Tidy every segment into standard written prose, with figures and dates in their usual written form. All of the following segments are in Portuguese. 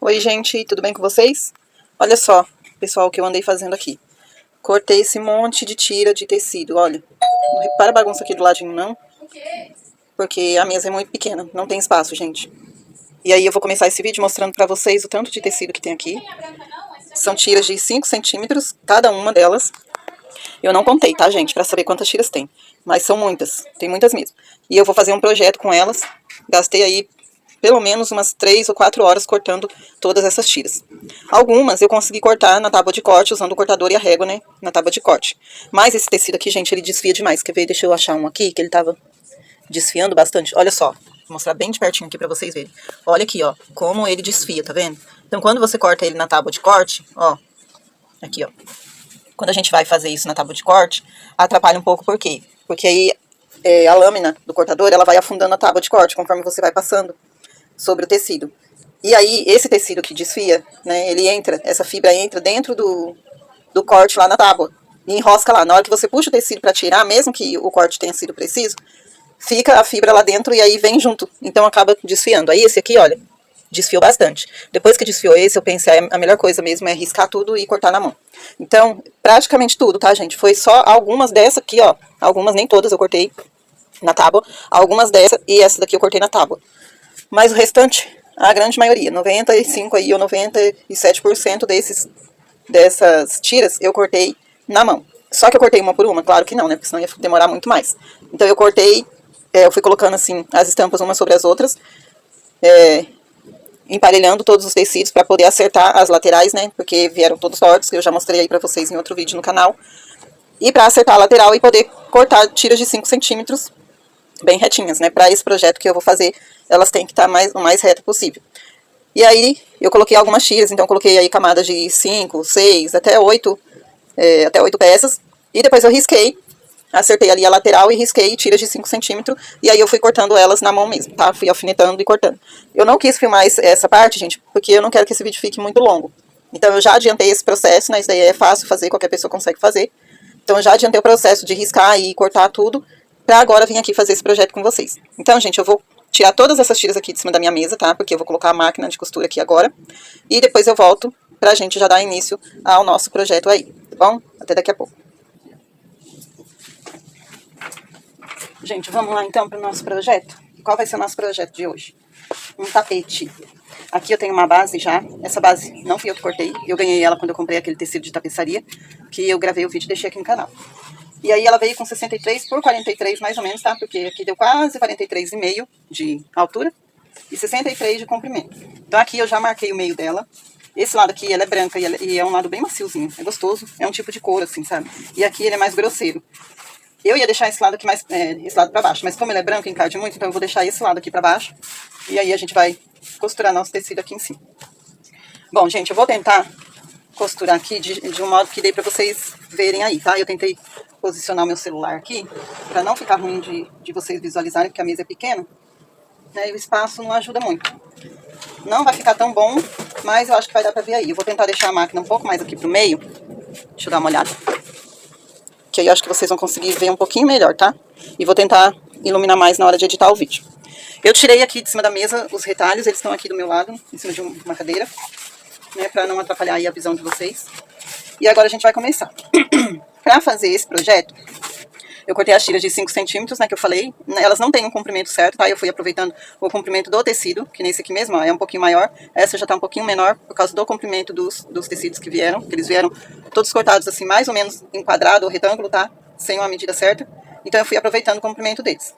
Oi gente, tudo bem com vocês? Olha só, pessoal, o que eu andei fazendo aqui. Cortei esse monte de tira de tecido, olha. Não repara a bagunça aqui do ladinho não, porque a mesa é muito pequena, não tem espaço, gente. E aí eu vou começar esse vídeo mostrando pra vocês o tanto de tecido que tem aqui. São tiras de 5 centímetros, cada uma delas. Eu não contei, tá, gente, pra saber quantas tiras tem. Mas são muitas, tem muitas mesmo. E eu vou fazer um projeto com elas. Gastei aí pelo menos umas 3 ou 4 horas cortando todas essas tiras. Algumas eu consegui cortar na tábua de corte, usando o cortador e a régua, né, na tábua de corte. Mas esse tecido aqui, gente, ele desfia demais. Quer ver? Deixa eu achar um aqui, que ele tava desfiando bastante. Olha só, vou mostrar bem de pertinho aqui pra vocês verem. Olha aqui, ó, como ele desfia, tá vendo? Então, quando você corta ele na tábua de corte, ó, aqui, ó. Quando a gente vai fazer isso na tábua de corte, atrapalha um pouco, por quê? Porque aí a lâmina do cortador, ela vai afundando a tábua de corte, conforme você vai passando sobre o tecido. E aí, esse tecido que desfia, né, ele entra, essa fibra entra dentro do corte lá na tábua, e enrosca lá. Na hora que você puxa o tecido para tirar, mesmo que o corte tenha sido preciso, fica a fibra lá dentro e aí vem junto, então acaba desfiando. Aí esse aqui, olha, desfiou bastante. Depois que desfiou esse, eu pensei, a melhor coisa mesmo é riscar tudo e cortar na mão. Então, praticamente tudo, tá, gente? Foi só algumas dessa aqui, ó, algumas, nem todas eu cortei na tábua, algumas dessa e essa daqui eu cortei na tábua. Mas o restante, a grande maioria, 95% aí, ou 97% dessas tiras, eu cortei na mão. Só que eu cortei uma por uma? Claro que não, né? Porque senão ia demorar muito mais. Então eu cortei, eu fui colocando assim, as estampas umas sobre as outras, emparelhando todos os tecidos para poder acertar as laterais, né? Porque vieram todos tortos, que eu já mostrei aí pra vocês em outro vídeo no canal. E para acertar a lateral e poder cortar tiras de 5 centímetros bem retinhas, né? Para esse projeto que eu vou fazer, elas têm que estar o mais reto possível. E aí, eu coloquei algumas tiras, então eu coloquei aí camadas de 5, 6, até 8 peças. E depois eu risquei, acertei ali a lateral e risquei tiras de 5 centímetros. E aí eu fui cortando elas na mão mesmo, tá? Fui alfinetando e cortando. Eu não quis filmar essa parte, gente, porque eu não quero que esse vídeo fique muito longo. Então eu já adiantei esse processo, né? Isso daí é fácil fazer, qualquer pessoa consegue fazer. Então eu já adiantei o processo de riscar e cortar tudo, pra agora vir aqui fazer esse projeto com vocês. Então, gente, eu vou tirar todas essas tiras aqui de cima da minha mesa, tá? Porque eu vou colocar a máquina de costura aqui agora. E depois eu volto pra gente já dar início ao nosso projeto aí, tá bom? Até daqui a pouco. Gente, vamos lá então pro nosso projeto? Qual vai ser o nosso projeto de hoje? Um tapete. Aqui eu tenho uma base já. Essa base não fui eu que cortei. Eu ganhei ela quando eu comprei aquele tecido de tapeçaria, que eu gravei o vídeo e deixei aqui no canal. E aí ela veio com 63 por 43 mais ou menos, tá? Porque aqui deu quase 43,5 de altura e 63 de comprimento. Então aqui eu já marquei o meio dela. Esse lado aqui, ela é branca e é um lado bem maciozinho, é gostoso. É um tipo de couro assim, sabe? E aqui ele é mais grosseiro. Eu ia deixar esse lado aqui mais, esse lado pra baixo, mas como ele é branco e encarde muito, então eu vou deixar esse lado aqui pra baixo. E aí a gente vai costurar nosso tecido aqui em cima. Bom, gente, eu vou tentar costurar aqui de um modo que dê pra vocês verem aí, tá? Eu tentei posicionar o meu celular aqui, para não ficar ruim de vocês visualizarem, porque a mesa é pequena, né, e o espaço não ajuda muito. Não vai ficar tão bom, mas eu acho que vai dar para ver aí. Eu vou tentar deixar a máquina um pouco mais aqui pro meio. Deixa eu dar uma olhada. Que aí eu acho que vocês vão conseguir ver um pouquinho melhor, tá? E vou tentar iluminar mais na hora de editar o vídeo. Eu tirei aqui de cima da mesa os retalhos, eles estão aqui do meu lado, em cima de uma cadeira, né, para não atrapalhar aí a visão de vocês. E agora a gente vai começar. Para fazer esse projeto, eu cortei as tiras de 5 centímetros, né, que eu falei. Elas não têm um comprimento certo, tá? Eu fui aproveitando o comprimento do tecido, que nesse aqui mesmo, ó, é um pouquinho maior. Essa já tá um pouquinho menor, por causa do comprimento dos tecidos que vieram. Que eles vieram todos cortados assim, mais ou menos em quadrado ou retângulo, tá? Sem uma medida certa. Então eu fui aproveitando o comprimento deles.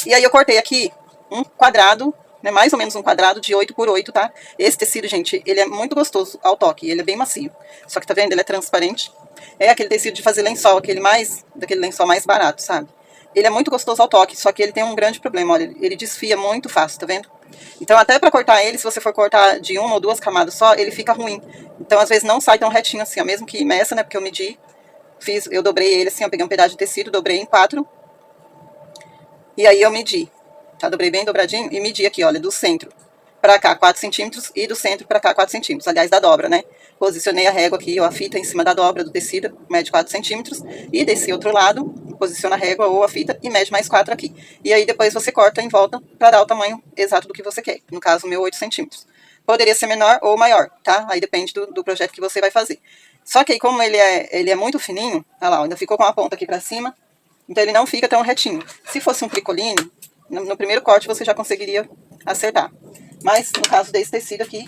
E aí eu cortei aqui um quadrado, né, mais ou menos um quadrado de 8 por 8, tá? Esse tecido, gente, ele é muito gostoso ao toque, ele é bem macio. Só que tá vendo? Ele é transparente. É aquele tecido de fazer lençol, daquele lençol mais barato, sabe? Ele é muito gostoso ao toque, só que ele tem um grande problema, olha, ele desfia muito fácil, tá vendo? Então até pra cortar ele, se você for cortar de uma ou duas camadas só, ele fica ruim. Então às vezes não sai tão retinho assim, ó, mesmo que meça, né, porque eu medi, eu dobrei ele assim, eu peguei um pedaço de tecido, dobrei em 4, e aí eu medi, tá? Dobrei bem dobradinho e medi aqui, olha, do centro pra cá 4 centímetros e do centro pra cá 4 centímetros, aliás, da dobra, né? Posicionei a régua aqui, ou a fita em cima da dobra do tecido, mede 4 centímetros, e desse outro lado, posiciona a régua ou a fita e mede mais 4 aqui. E aí depois você corta em volta para dar o tamanho exato do que você quer, no caso o meu 8 centímetros. Poderia ser menor ou maior, tá? Aí depende do projeto que você vai fazer. Só que aí, como ele é muito fininho, olha lá, ainda ficou com a ponta aqui pra cima, então ele não fica tão retinho. Se fosse um tricoline, no primeiro corte você já conseguiria acertar. Mas no caso desse tecido aqui,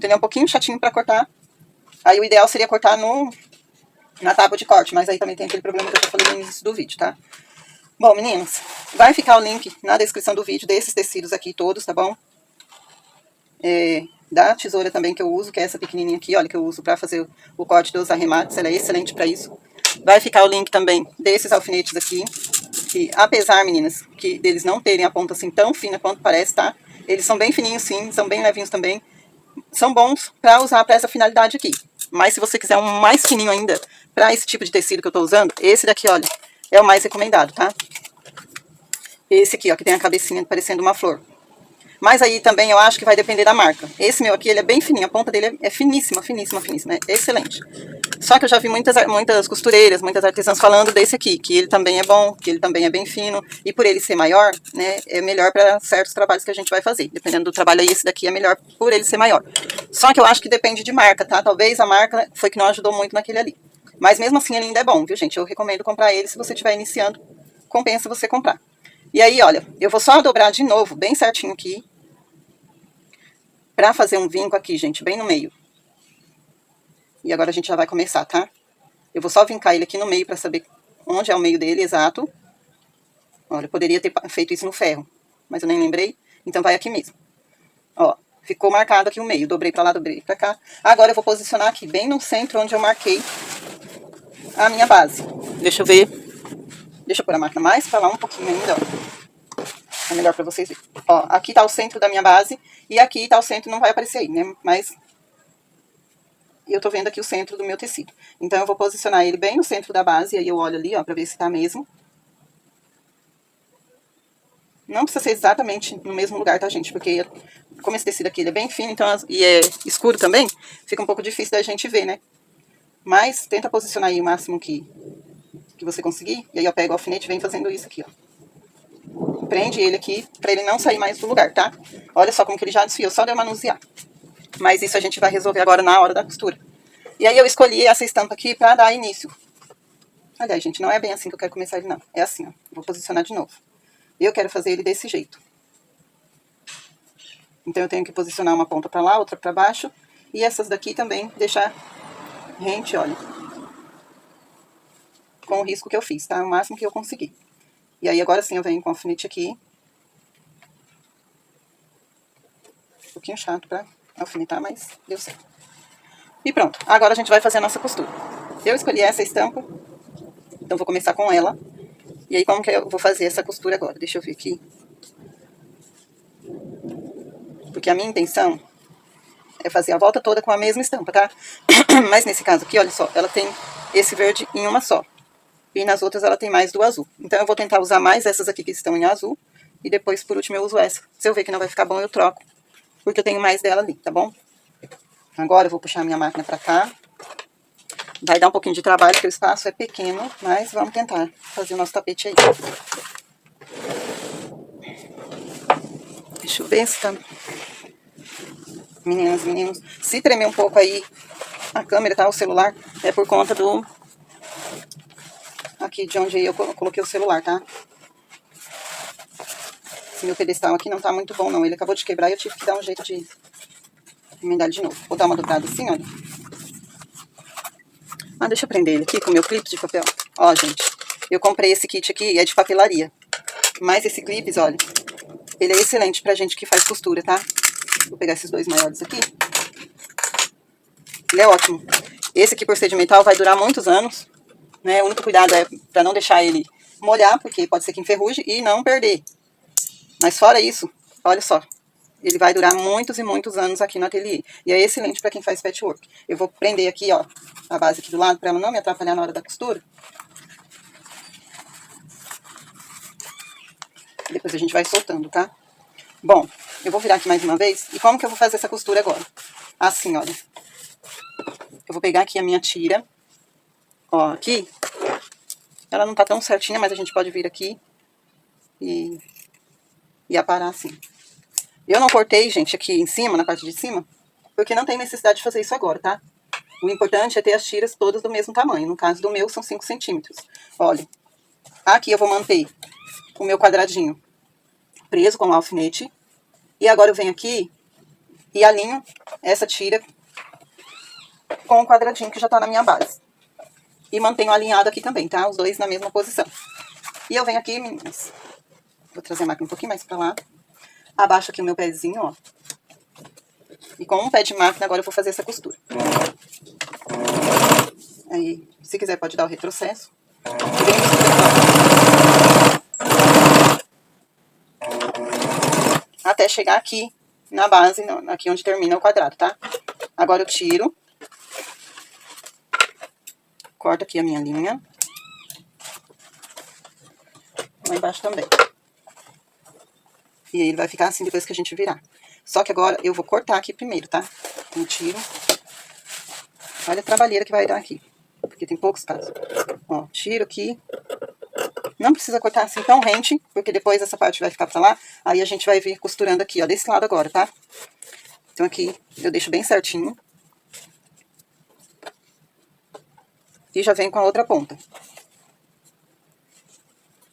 ele é um pouquinho chatinho pra cortar. Aí o ideal seria cortar na tábua de corte, mas aí também tem aquele problema que eu já falei no início do vídeo, tá? Bom, meninas, vai ficar o link na descrição do vídeo desses tecidos aqui todos, tá bom? Da tesoura também que eu uso, que é essa pequenininha aqui, olha, que eu uso pra fazer o corte dos arremates, ela é excelente pra isso. Vai ficar o link também desses alfinetes aqui, que apesar, meninas, que deles não terem a ponta assim tão fina quanto parece, tá? Eles são bem fininhos sim, são bem levinhos também. São bons pra usar pra essa finalidade aqui. Mas se você quiser um mais fininho ainda, pra esse tipo de tecido que eu tô usando, esse daqui, olha, é o mais recomendado, tá? Esse aqui, ó, que tem a cabecinha parecendo uma flor. Mas aí também eu acho que vai depender da marca. Esse meu aqui, ele é bem fininho, a ponta dele é finíssima, finíssima, finíssima, é excelente. Só que eu já vi muitas costureiras, muitas artesãs falando desse aqui, que ele também é bom, que ele também é bem fino, e por ele ser maior, né, é melhor para certos trabalhos que a gente vai fazer. Dependendo do trabalho aí, esse daqui é melhor por ele ser maior. Só que eu acho que depende de marca, tá? Talvez a marca foi que não ajudou muito naquele ali. Mas mesmo assim ele ainda é bom, viu, gente? Eu recomendo comprar ele se você estiver iniciando, compensa você comprar. E aí, olha, eu vou só dobrar de novo, bem certinho aqui, pra fazer um vinco aqui, gente, bem no meio. E agora a gente já vai começar, tá? Eu vou só vincar ele aqui no meio pra saber onde é o meio dele, exato. Olha, eu poderia ter feito isso no ferro, mas eu nem lembrei. Então vai aqui mesmo. Ó, ficou marcado aqui o meio. Dobrei pra lá, dobrei pra cá. Agora eu vou posicionar aqui, bem no centro, onde eu marquei a minha base. Deixa eu ver. Deixa eu pôr a máquina mais pra lá um pouquinho ainda, ó. É melhor pra vocês verem. Ó, aqui tá o centro da minha base. E aqui tá o centro, não vai aparecer aí, né? Mas eu tô vendo aqui o centro do meu tecido. Então eu vou posicionar ele bem no centro da base. E aí eu olho ali, ó, pra ver se tá mesmo. Não precisa ser exatamente no mesmo lugar, tá, gente? Porque como esse tecido aqui ele é bem fino, então, e é escuro também, fica um pouco difícil da gente ver, né? Mas tenta posicionar aí o máximo que você conseguir. E aí eu pego o alfinete e venho fazendo isso aqui, ó. Prende ele aqui pra ele não sair mais do lugar, tá? Olha só como que ele já desfiou, só de eu manusear. Mas isso a gente vai resolver agora na hora da costura. E aí eu escolhi essa estampa aqui pra dar início. Aliás, gente, não é bem assim que eu quero começar ele, não. É assim, ó. Vou posicionar de novo. Eu quero fazer ele desse jeito. Então eu tenho que posicionar uma ponta pra lá, outra pra baixo. E essas daqui também deixar rente, olha. Com o risco que eu fiz, tá? O máximo que eu consegui. E aí agora sim eu venho com o alfinete aqui. Um pouquinho chato pra alfinetar, mas deu certo. E pronto, agora a gente vai fazer a nossa costura. Eu escolhi essa estampa, então vou começar com ela. E aí como que eu vou fazer essa costura agora? Deixa eu ver aqui. Porque a minha intenção é fazer a volta toda com a mesma estampa, tá? Mas nesse caso aqui, olha só, ela tem esse verde em uma só. E nas outras ela tem mais do azul. Então eu vou tentar usar mais essas aqui que estão em azul. E depois, por último, eu uso essa. Se eu ver que não vai ficar bom, eu troco. Porque eu tenho mais dela ali, tá bom? Agora eu vou puxar a minha máquina pra cá. Vai dar um pouquinho de trabalho, porque o espaço é pequeno. Mas vamos tentar fazer o nosso tapete aí. Deixa eu ver se tá... Meninas, meninos, se tremer um pouco aí a câmera, tá? O celular, é por conta do... Aqui de onde eu coloquei o celular, tá? Esse meu pedestal aqui não tá muito bom, não. Ele acabou de quebrar e eu tive que dar um jeito de emendar ele de novo. Vou dar uma dobrada assim, olha. Ah, deixa eu prender ele aqui com o meu clipe de papel. Ó, gente, eu comprei esse kit aqui, é de papelaria. Mas esse clipe, olha, ele é excelente pra gente que faz costura, tá? Vou pegar esses dois maiores aqui. Ele é ótimo. Esse aqui, por ser de metal, vai durar muitos anos, né? O único cuidado é pra não deixar ele molhar, porque pode ser que enferruje, e não perder. Mas fora isso, olha só. Ele vai durar muitos e muitos anos aqui no ateliê. E é excelente para quem faz patchwork. Eu vou prender aqui, ó, a base aqui do lado, para ela não me atrapalhar na hora da costura. Depois a gente vai soltando, tá? Bom, eu vou virar aqui mais uma vez. E como que eu vou fazer essa costura agora? Assim, olha. Eu vou pegar aqui a minha tira. Ó, aqui. Ela não tá tão certinha, mas a gente pode vir aqui e aparar assim. Eu não cortei, gente, aqui em cima, na parte de cima, porque não tem necessidade de fazer isso agora, tá? O importante é ter as tiras todas do mesmo tamanho. No caso do meu, são 5 centímetros. Olha, aqui eu vou manter o meu quadradinho preso com o alfinete. E agora eu venho aqui e alinho essa tira com o quadradinho que já tá na minha base. E mantenho alinhado aqui também, tá? Os dois na mesma posição. E eu venho aqui, meninas, vou trazer a máquina um pouquinho mais pra lá. Abaixo aqui o meu pezinho, ó. E com um pé de máquina agora eu vou fazer essa costura. Aí, se quiser pode dar o retrocesso. Até chegar aqui na base, aqui onde termina o quadrado, tá? Agora eu tiro. Corto aqui a minha linha. Lá embaixo também. E aí ele vai ficar assim depois que a gente virar. Só que agora eu vou cortar aqui primeiro, tá? Então tiro. Olha a trabalheira que vai dar aqui. Porque tem poucos casos. Ó, tiro aqui. Não precisa cortar assim tão rente, porque depois essa parte vai ficar pra lá. Aí a gente vai vir costurando aqui, ó, desse lado agora, tá? Então aqui eu deixo bem certinho. E já venho com a outra ponta.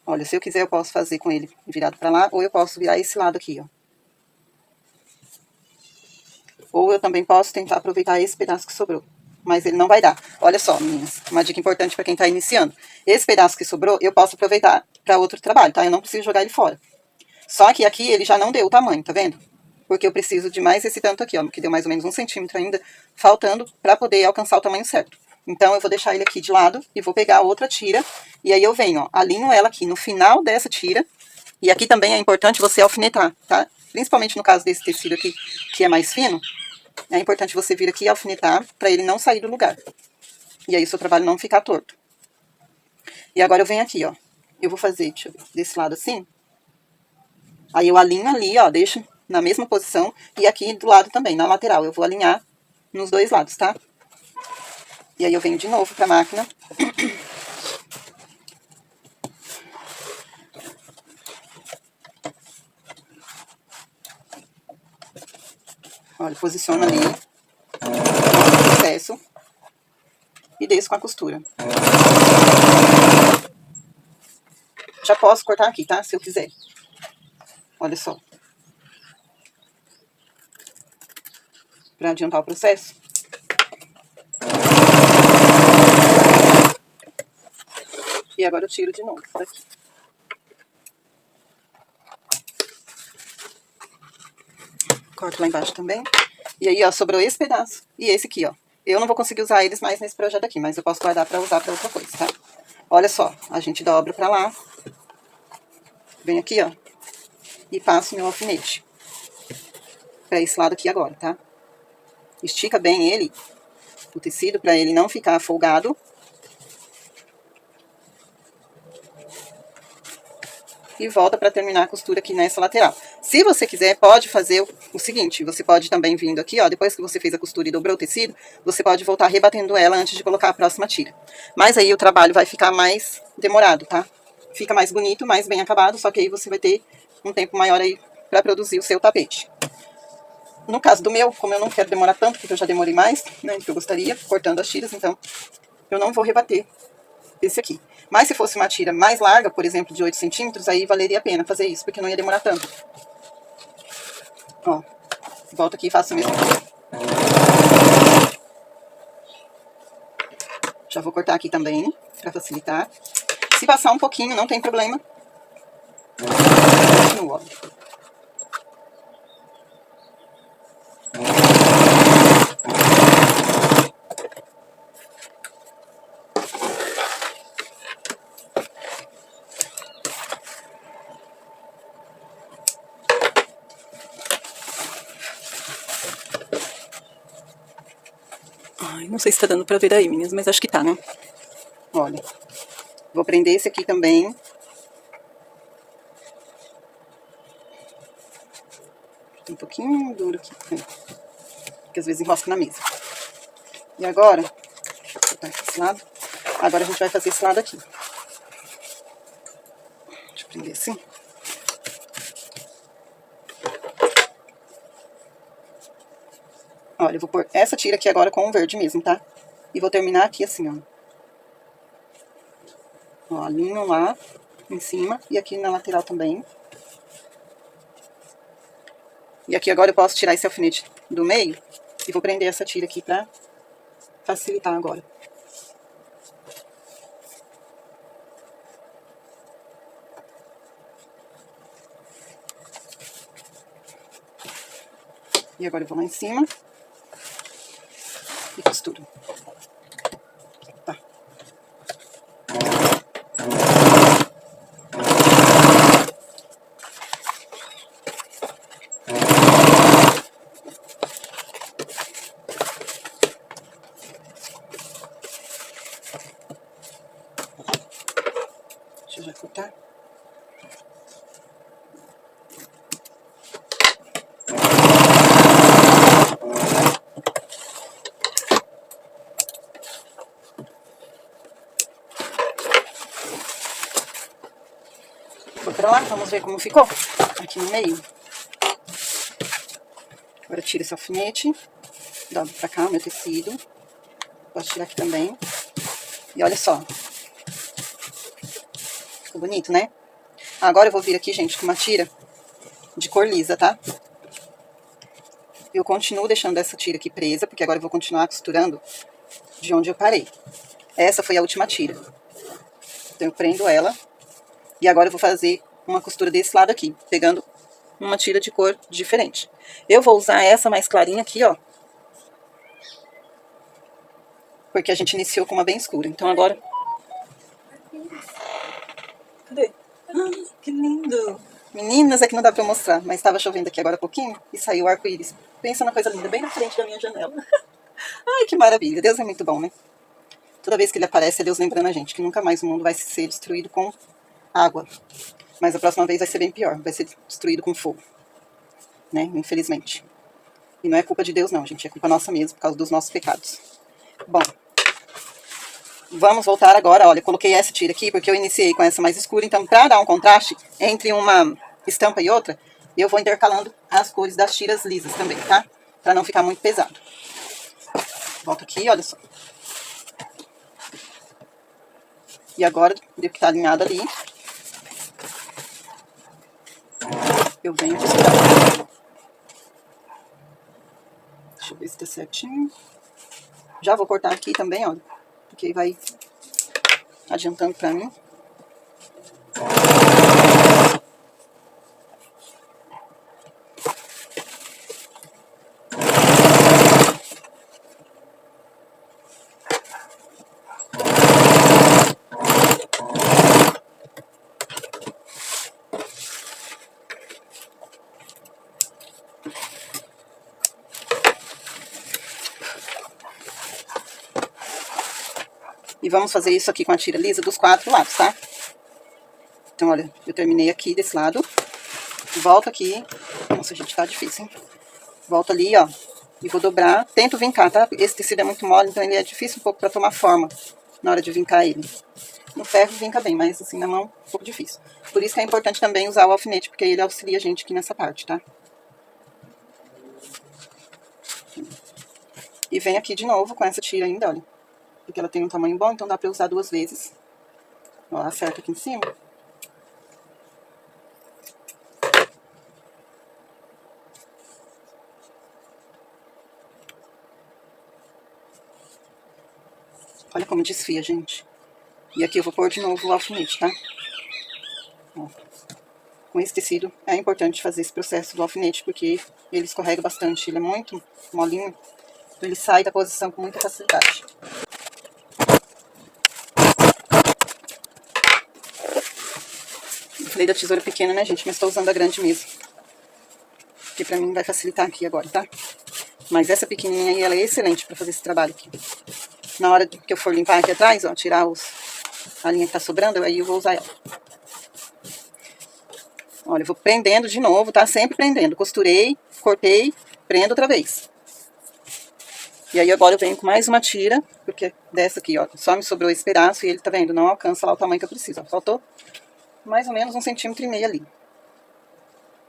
Olha, se eu quiser eu posso fazer com ele virado pra lá, ou eu posso virar esse lado aqui, ó. Ou eu também posso tentar aproveitar esse pedaço que sobrou. Mas ele não vai dar. Olha só, meninas, uma dica importante pra quem tá iniciando. Esse pedaço que sobrou, eu posso aproveitar pra outro trabalho, tá? Eu não preciso jogar ele fora. Só que aqui ele já não deu o tamanho, tá vendo? Porque eu preciso de mais esse tanto aqui, ó, que deu mais ou menos 1 centímetro ainda, faltando pra poder alcançar o tamanho certo. Então, eu vou deixar ele aqui de lado e vou pegar a outra tira. E aí eu venho, ó, alinho ela aqui no final dessa tira. E aqui também é importante você alfinetar, tá? Principalmente no caso desse tecido aqui, que é mais fino. É importante você vir aqui e alfinetar pra ele não sair do lugar. E aí o seu trabalho não ficar torto. E agora eu venho aqui, ó. Eu vou fazer, deixa eu ver, desse lado assim. Aí eu alinho ali, ó, deixo na mesma posição. E aqui do lado também, na lateral. Eu vou alinhar nos dois lados, tá? E aí eu venho de novo pra máquina. Olha, posiciono ali. Processo. E desço com a costura. Já posso cortar aqui, tá? Se eu quiser. Olha só. Pra adiantar o processo. E agora eu tiro de novo daqui. Corto lá embaixo também. E aí, ó, sobrou esse pedaço e esse aqui, ó. Eu não vou conseguir usar eles mais nesse projeto aqui, mas eu posso guardar pra usar pra outra coisa, tá? Olha só, a gente dobra pra lá. Vem aqui, ó. E passo meu alfinete. Pra esse lado aqui agora, tá? Estica bem ele, o tecido, pra ele não ficar folgado. E volta pra terminar a costura aqui nessa lateral. Se você quiser, pode fazer o seguinte, você pode também vindo aqui, ó, depois que você fez a costura e dobrou o tecido, você pode voltar rebatendo ela antes de colocar a próxima tira. Mas aí o trabalho vai ficar mais demorado, tá? Fica mais bonito, mais bem acabado, só que aí você vai ter um tempo maior aí pra produzir o seu tapete. No caso do meu, como eu não quero demorar tanto, porque eu já demorei mais, né, do que eu gostaria, cortando as tiras, então eu não vou rebater esse aqui. Mas se fosse uma tira mais larga, por exemplo, de 8 centímetros, aí valeria a pena fazer isso, porque não ia demorar tanto. Ó, volto aqui e faço o mesmo. Já vou cortar aqui também, pra facilitar. Se passar um pouquinho, não tem problema. Continuo, ó. Ai, não sei se tá dando pra ver aí, meninas, mas acho que tá, né? Olha, vou prender esse aqui também. Um pouquinho duro aqui, porque às vezes enrosca na mesa. E agora, deixa eu cortar aqui esse lado. Agora a gente vai fazer esse lado aqui. Deixa eu prender assim. Olha, eu vou pôr essa tira aqui agora com o verde mesmo, tá? E vou terminar aqui assim, ó. Ó, alinho lá em cima e aqui na lateral também. E aqui agora eu posso tirar esse alfinete do meio e vou prender essa tira aqui pra facilitar agora. E agora eu vou lá em cima e costuro. Tá. Deixa eu já cortar. Vou pra lá, vamos ver como ficou. Aqui no meio. Agora tira esse alfinete. Dobro pra cá o meu tecido. Posso tirar aqui também. E olha só. Ficou bonito, né? Agora eu vou vir aqui, gente, com uma tira de cor lisa, tá? Eu continuo deixando essa tira aqui presa, porque agora eu vou continuar costurando de onde eu parei. Essa foi a última tira. Então eu prendo ela. E agora eu vou fazer uma costura desse lado aqui, pegando uma tira de cor diferente. Eu vou usar essa mais clarinha aqui, ó. Porque a gente iniciou com uma bem escura. Então agora... Cadê? Ah, que lindo! Meninas, é que não dá pra eu mostrar, mas estava chovendo aqui agora há pouquinho e saiu o arco-íris. Pensa na coisa linda, bem na frente da minha janela. Ai, que maravilha. Deus é muito bom, né? Toda vez que ele aparece, é Deus lembrando a gente que nunca mais o mundo vai ser destruído com água. Mas a próxima vez vai ser bem pior, vai ser destruído com fogo. Né? Infelizmente. E não é culpa de Deus não, gente, é culpa nossa mesmo, por causa dos nossos pecados. Bom, vamos voltar agora. Olha, eu coloquei essa tira aqui porque eu iniciei com essa mais escura, então para dar um contraste entre uma estampa e outra, eu vou intercalando as cores das tiras lisas também, tá? Para não ficar muito pesado. Volto aqui, olha só. E agora, deu que tá alinhado ali, eu venho costurar. Deixa eu ver se tá certinho. Já vou cortar aqui também, olha, porque vai adiantando pra mim. E vamos fazer isso aqui com a tira lisa dos 4 lados, tá? Então, olha, eu terminei aqui desse lado. Volto aqui. Nossa, gente, tá difícil, hein? Volto ali, ó. E vou dobrar. Tento vincar, tá? Esse tecido é muito mole, então ele é difícil um pouco pra tomar forma na hora de vincar ele. No ferro vinca bem, mas assim, na mão, um pouco difícil. Por isso que é importante também usar o alfinete, porque ele auxilia a gente aqui nessa parte, tá? E vem aqui de novo com essa tira ainda, olha. Porque ela tem um tamanho bom, então dá pra usar 2 vezes. Ó, acerta aqui em cima. Olha como desfia, gente. E aqui eu vou pôr de novo o alfinete, tá? Ó. Com esse tecido é importante fazer esse processo do alfinete, porque ele escorrega bastante. Ele é muito molinho, então ele sai da posição com muita facilidade. Eu falei da tesoura pequena, né, gente? Mas tô usando a grande mesmo. Que pra mim vai facilitar aqui agora, tá? Mas essa pequenininha aí, ela é excelente pra fazer esse trabalho aqui. Na hora que eu for limpar aqui atrás, ó, tirar a linha que tá sobrando, aí eu vou usar ela. Olha, eu vou prendendo de novo, tá? Sempre prendendo. Costurei, cortei, prendo outra vez. E aí agora eu venho com mais uma tira, porque dessa aqui, ó, só me sobrou esse pedaço e ele, tá vendo? Não alcança lá o tamanho que eu preciso, ó. Faltou mais ou menos 1,5 cm ali.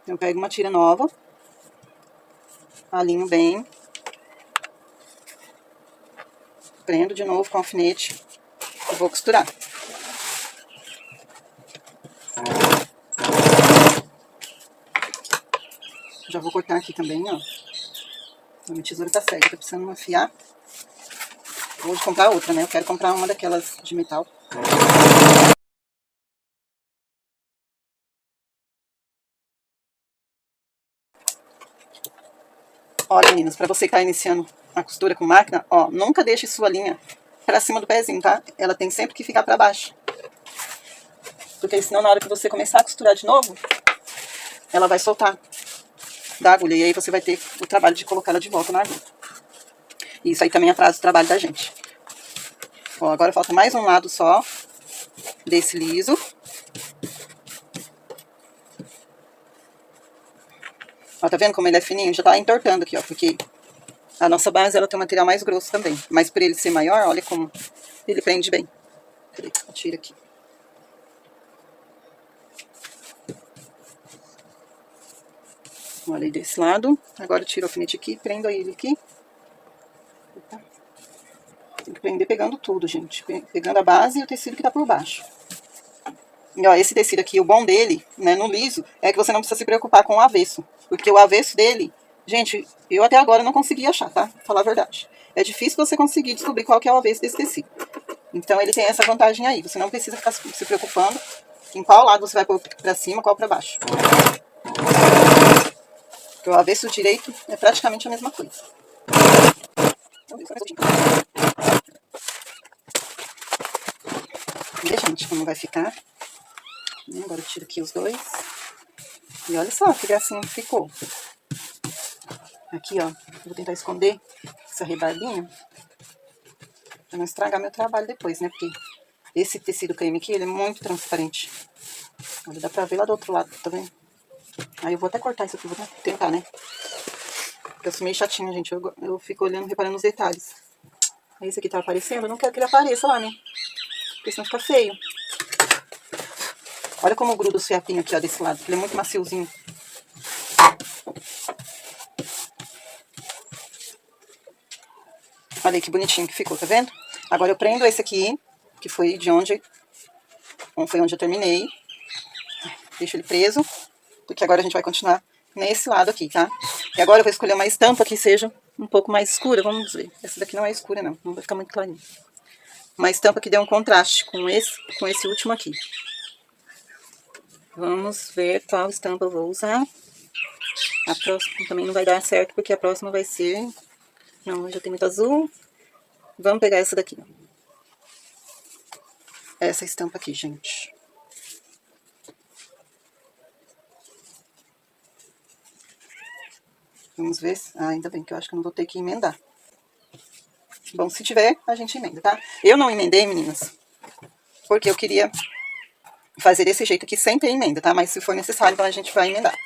Então eu pego uma tira nova, alinho bem, Prendo de novo com o alfinete e vou costurar. Já vou cortar aqui também, ó. A minha tesoura tá cega, tô precisando afiar. Vou comprar outra, né? Eu quero comprar uma daquelas de metal. Olha, meninas, pra você que tá iniciando a costura com máquina, ó, nunca deixe sua linha pra cima do pezinho, tá? Ela tem sempre que ficar pra baixo. Porque senão na hora que você começar a costurar de novo, ela vai soltar da agulha. E aí você vai ter o trabalho de colocar ela de volta na agulha. E isso aí também atrasa o trabalho da gente. Ó, agora falta mais um lado só desse liso. Ó, tá vendo como ele é fininho? Já tá entortando aqui, ó, porque a nossa base, ela tem um material mais grosso também. Mas por ele ser maior, olha como ele prende bem. Peraí, tira aqui. Olha aí desse lado. Agora eu tiro o alfinete aqui, prendo ele aqui. Tem que prender pegando tudo, gente. Pegando a base e o tecido que tá por baixo. E ó, esse tecido aqui, o bom dele, né, no liso, é que você não precisa se preocupar com o avesso. Porque o avesso dele, gente, eu até agora não consegui achar, tá? Pra falar a verdade. É difícil você conseguir descobrir qual que é o avesso desse tecido. Então ele tem essa vantagem aí. Você não precisa ficar se preocupando em qual lado você vai pôr pra cima, qual pra baixo. Porque o avesso direito é praticamente a mesma coisa. Vê, gente, como vai ficar. Agora eu tiro aqui os dois. E olha só que gracinha que ficou. Aqui, ó. Vou tentar esconder essa rebarbinha pra não estragar meu trabalho depois, né? Porque esse tecido creme aqui, ele é muito transparente. Olha, dá pra ver lá do outro lado, tá vendo? Aí eu vou até cortar isso aqui, vou tentar, né? Porque eu sou meio chatinha, gente. Eu fico olhando, reparando os detalhes. Aí esse aqui tá aparecendo, eu não quero que ele apareça lá, né? Porque senão fica feio. Olha como gruda o fiapinho aqui, ó, desse lado. Ele é muito maciozinho. Olha aí que bonitinho que ficou, tá vendo? Agora eu prendo esse aqui, que foi onde eu terminei. Deixo ele preso, porque agora a gente vai continuar nesse lado aqui, tá? E agora eu vou escolher uma estampa que seja um pouco mais escura, vamos ver. Essa daqui não é escura, não vai ficar muito clarinha. Uma estampa que dê um contraste com esse último aqui. Vamos ver qual estampa eu vou usar. A próxima também não vai dar certo, porque a próxima vai ser... Não, já tem muito azul. Vamos pegar essa daqui. Essa estampa aqui, gente. Vamos ver. Ah, ainda bem que eu acho que eu não vou ter que emendar. Bom, se tiver, a gente emenda, tá? Eu não emendei, meninas, porque eu queria fazer desse jeito aqui sem ter emenda, tá? Mas se for necessário, então a gente vai emendar.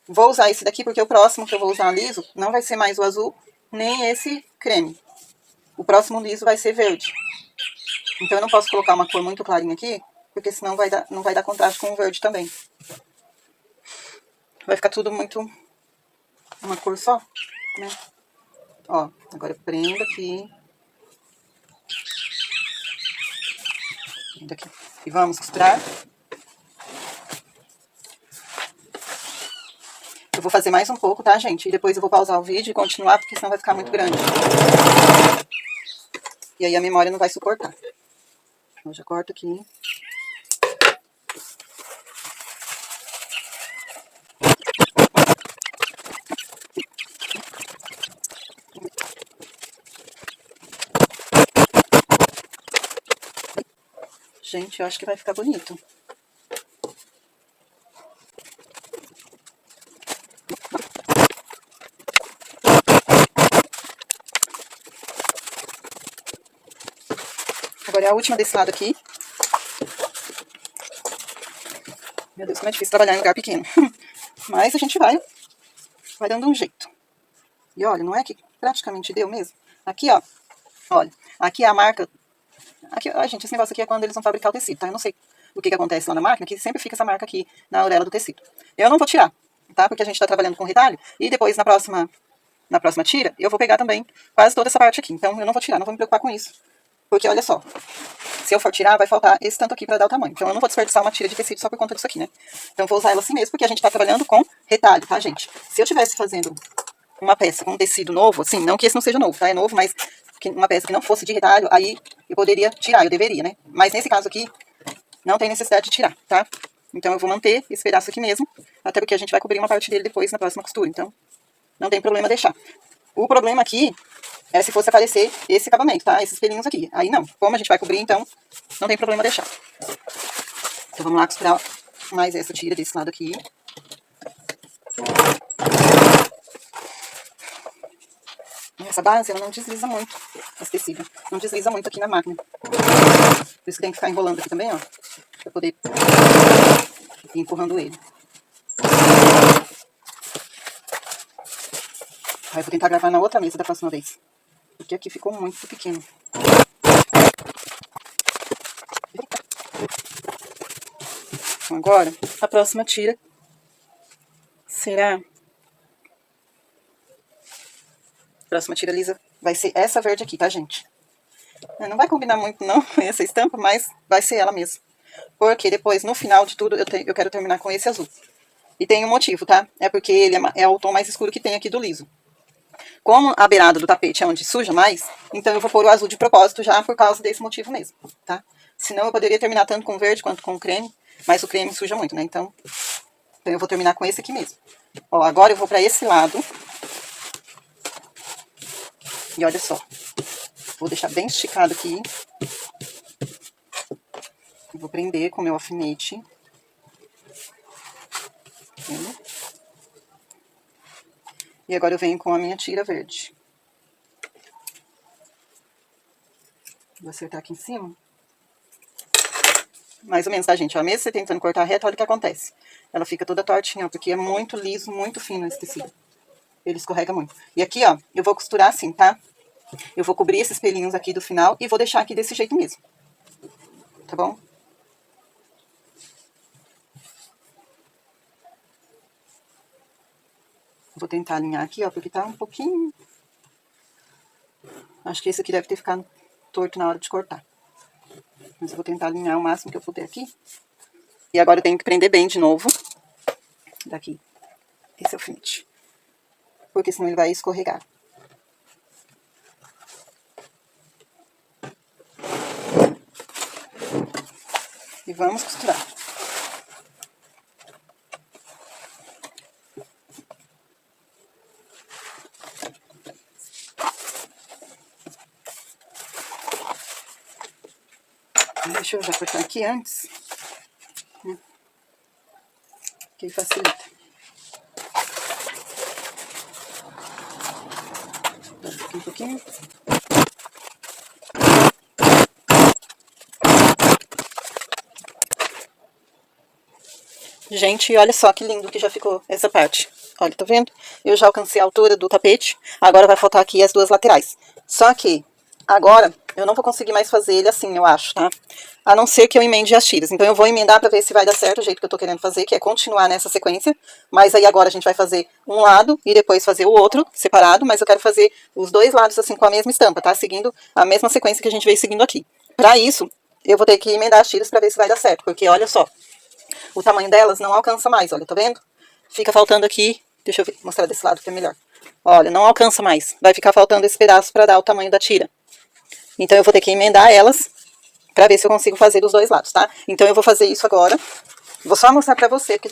Vou usar esse daqui porque o próximo que eu vou usar liso não vai ser mais o azul, nem esse creme. O próximo liso vai ser verde. Então eu não posso colocar uma cor muito clarinha aqui, porque senão não vai dar contraste com o verde também. Vai ficar tudo muito uma cor só, né? Ó, agora eu prendo aqui. Prendo aqui. E vamos costurar. Eu vou fazer mais um pouco, tá, gente? E depois eu vou pausar o vídeo e continuar, porque senão vai ficar muito grande. E aí a memória não vai suportar. Eu já corto aqui. Gente, eu acho que vai ficar bonito. Agora é a última desse lado aqui. Meu Deus, como é difícil trabalhar em lugar pequeno. Mas a gente vai dando um jeito. E olha, não é que praticamente deu mesmo? Aqui, ó. Olha, aqui é a marca. Aqui, ó, gente, esse negócio aqui é quando eles vão fabricar o tecido, tá? Eu não sei o que acontece lá na máquina, que sempre fica essa marca aqui na orelha do tecido. Eu não vou tirar, tá? Porque a gente tá trabalhando com retalho. E depois, na próxima na próxima tira, eu vou pegar também quase toda essa parte aqui. Então, eu não vou tirar, não vou me preocupar com isso. Porque, olha só, se eu for tirar, vai faltar esse tanto aqui pra dar o tamanho. Então, eu não vou desperdiçar uma tira de tecido só por conta disso aqui, né? Então, eu vou usar ela assim mesmo, porque a gente tá trabalhando com retalho, tá, gente? Se eu tivesse fazendo uma peça com um tecido novo, assim, não que esse não seja novo, tá? É novo, mas uma peça que não fosse de retalho, aí eu poderia tirar, eu deveria, né? Mas nesse caso aqui, não tem necessidade de tirar, tá? Então, eu vou manter esse pedaço aqui mesmo, até porque a gente vai cobrir uma parte dele depois na próxima costura. Então, não tem problema deixar. O problema aqui é se fosse aparecer esse acabamento, tá? Esses pelinhos aqui. Aí não. Como a gente vai cobrir, então, não tem problema deixar. Então, vamos lá costurar mais essa tira desse lado aqui. Essa base, ela não desliza muito, esse tecido. Não desliza muito aqui na máquina. Por isso que tem que ficar enrolando aqui também, ó. Pra poder ir empurrando ele. Aí eu vou tentar gravar na outra mesa da próxima vez. Porque aqui ficou muito pequeno. Então agora, a próxima tira será... A próxima tira lisa vai ser essa verde aqui, tá, gente? Não vai combinar muito, não, essa estampa, mas vai ser ela mesmo. Porque depois, no final de tudo, eu quero terminar com esse azul. E tem um motivo, tá? É porque ele é o tom mais escuro que tem aqui do liso. Como a beirada do tapete é onde suja mais, então eu vou pôr o azul de propósito já por causa desse motivo mesmo, tá? Senão eu poderia terminar tanto com verde quanto com creme, mas o creme suja muito, né? Então eu vou terminar com esse aqui mesmo. Ó, agora eu vou pra esse lado. E olha só. Vou deixar bem esticado aqui. Vou prender com o meu alfinete. E agora eu venho com a minha tira verde. Vou acertar aqui em cima. Mais ou menos, tá, gente? Ó, mesmo você tentando cortar reto, olha o que acontece. Ela fica toda tortinha, ó, porque é muito liso, muito fino esse tecido. Ele escorrega muito. E aqui, ó, eu vou costurar assim, tá? Eu vou cobrir esses pelinhos aqui do final e vou deixar aqui desse jeito mesmo. Tá bom? Vou tentar alinhar aqui, ó, porque tá um pouquinho... Acho que esse aqui deve ter ficado torto na hora de cortar. Mas eu vou tentar alinhar o máximo que eu puder aqui. E agora eu tenho que prender bem de novo. Daqui. Esse é o alfinete. Porque senão ele vai escorregar. E vamos costurar. Deixa eu já cortar aqui antes, né? Que facilita. Aqui um pouquinho. Gente, olha só que lindo que já ficou essa parte. Olha, tá vendo? Eu já alcancei a altura do tapete. Agora vai faltar aqui as duas laterais. Só que agora eu não vou conseguir mais fazer ele assim, eu acho, tá? A não ser que eu emende as tiras. Então eu vou emendar pra ver se vai dar certo o jeito que eu tô querendo fazer, que é continuar nessa sequência. Mas aí agora a gente vai fazer um lado e depois fazer o outro separado. Mas eu quero fazer os dois lados assim com a mesma estampa, tá? Seguindo a mesma sequência que a gente veio seguindo aqui. Pra isso, eu vou ter que emendar as tiras pra ver se vai dar certo. Porque olha só, o tamanho delas não alcança mais, olha, tá vendo? Fica faltando aqui, deixa eu mostrar desse lado que é melhor. Olha, não alcança mais, vai ficar faltando esse pedaço pra dar o tamanho da tira. Então eu vou ter que emendar elas pra ver se eu consigo fazer dos dois lados, tá? Então eu vou fazer isso agora. Vou só mostrar pra você, porque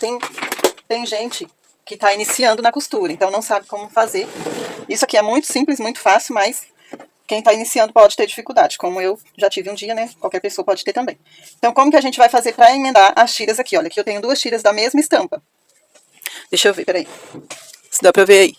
tem gente que tá iniciando na costura, então não sabe como fazer. Isso aqui é muito simples, muito fácil, mas quem tá iniciando pode ter dificuldade, como eu já tive um dia, né? Qualquer pessoa pode ter também. Então, como que a gente vai fazer pra emendar as tiras aqui? Olha, aqui eu tenho duas tiras da mesma estampa. Deixa eu ver, peraí. Se dá pra ver aí.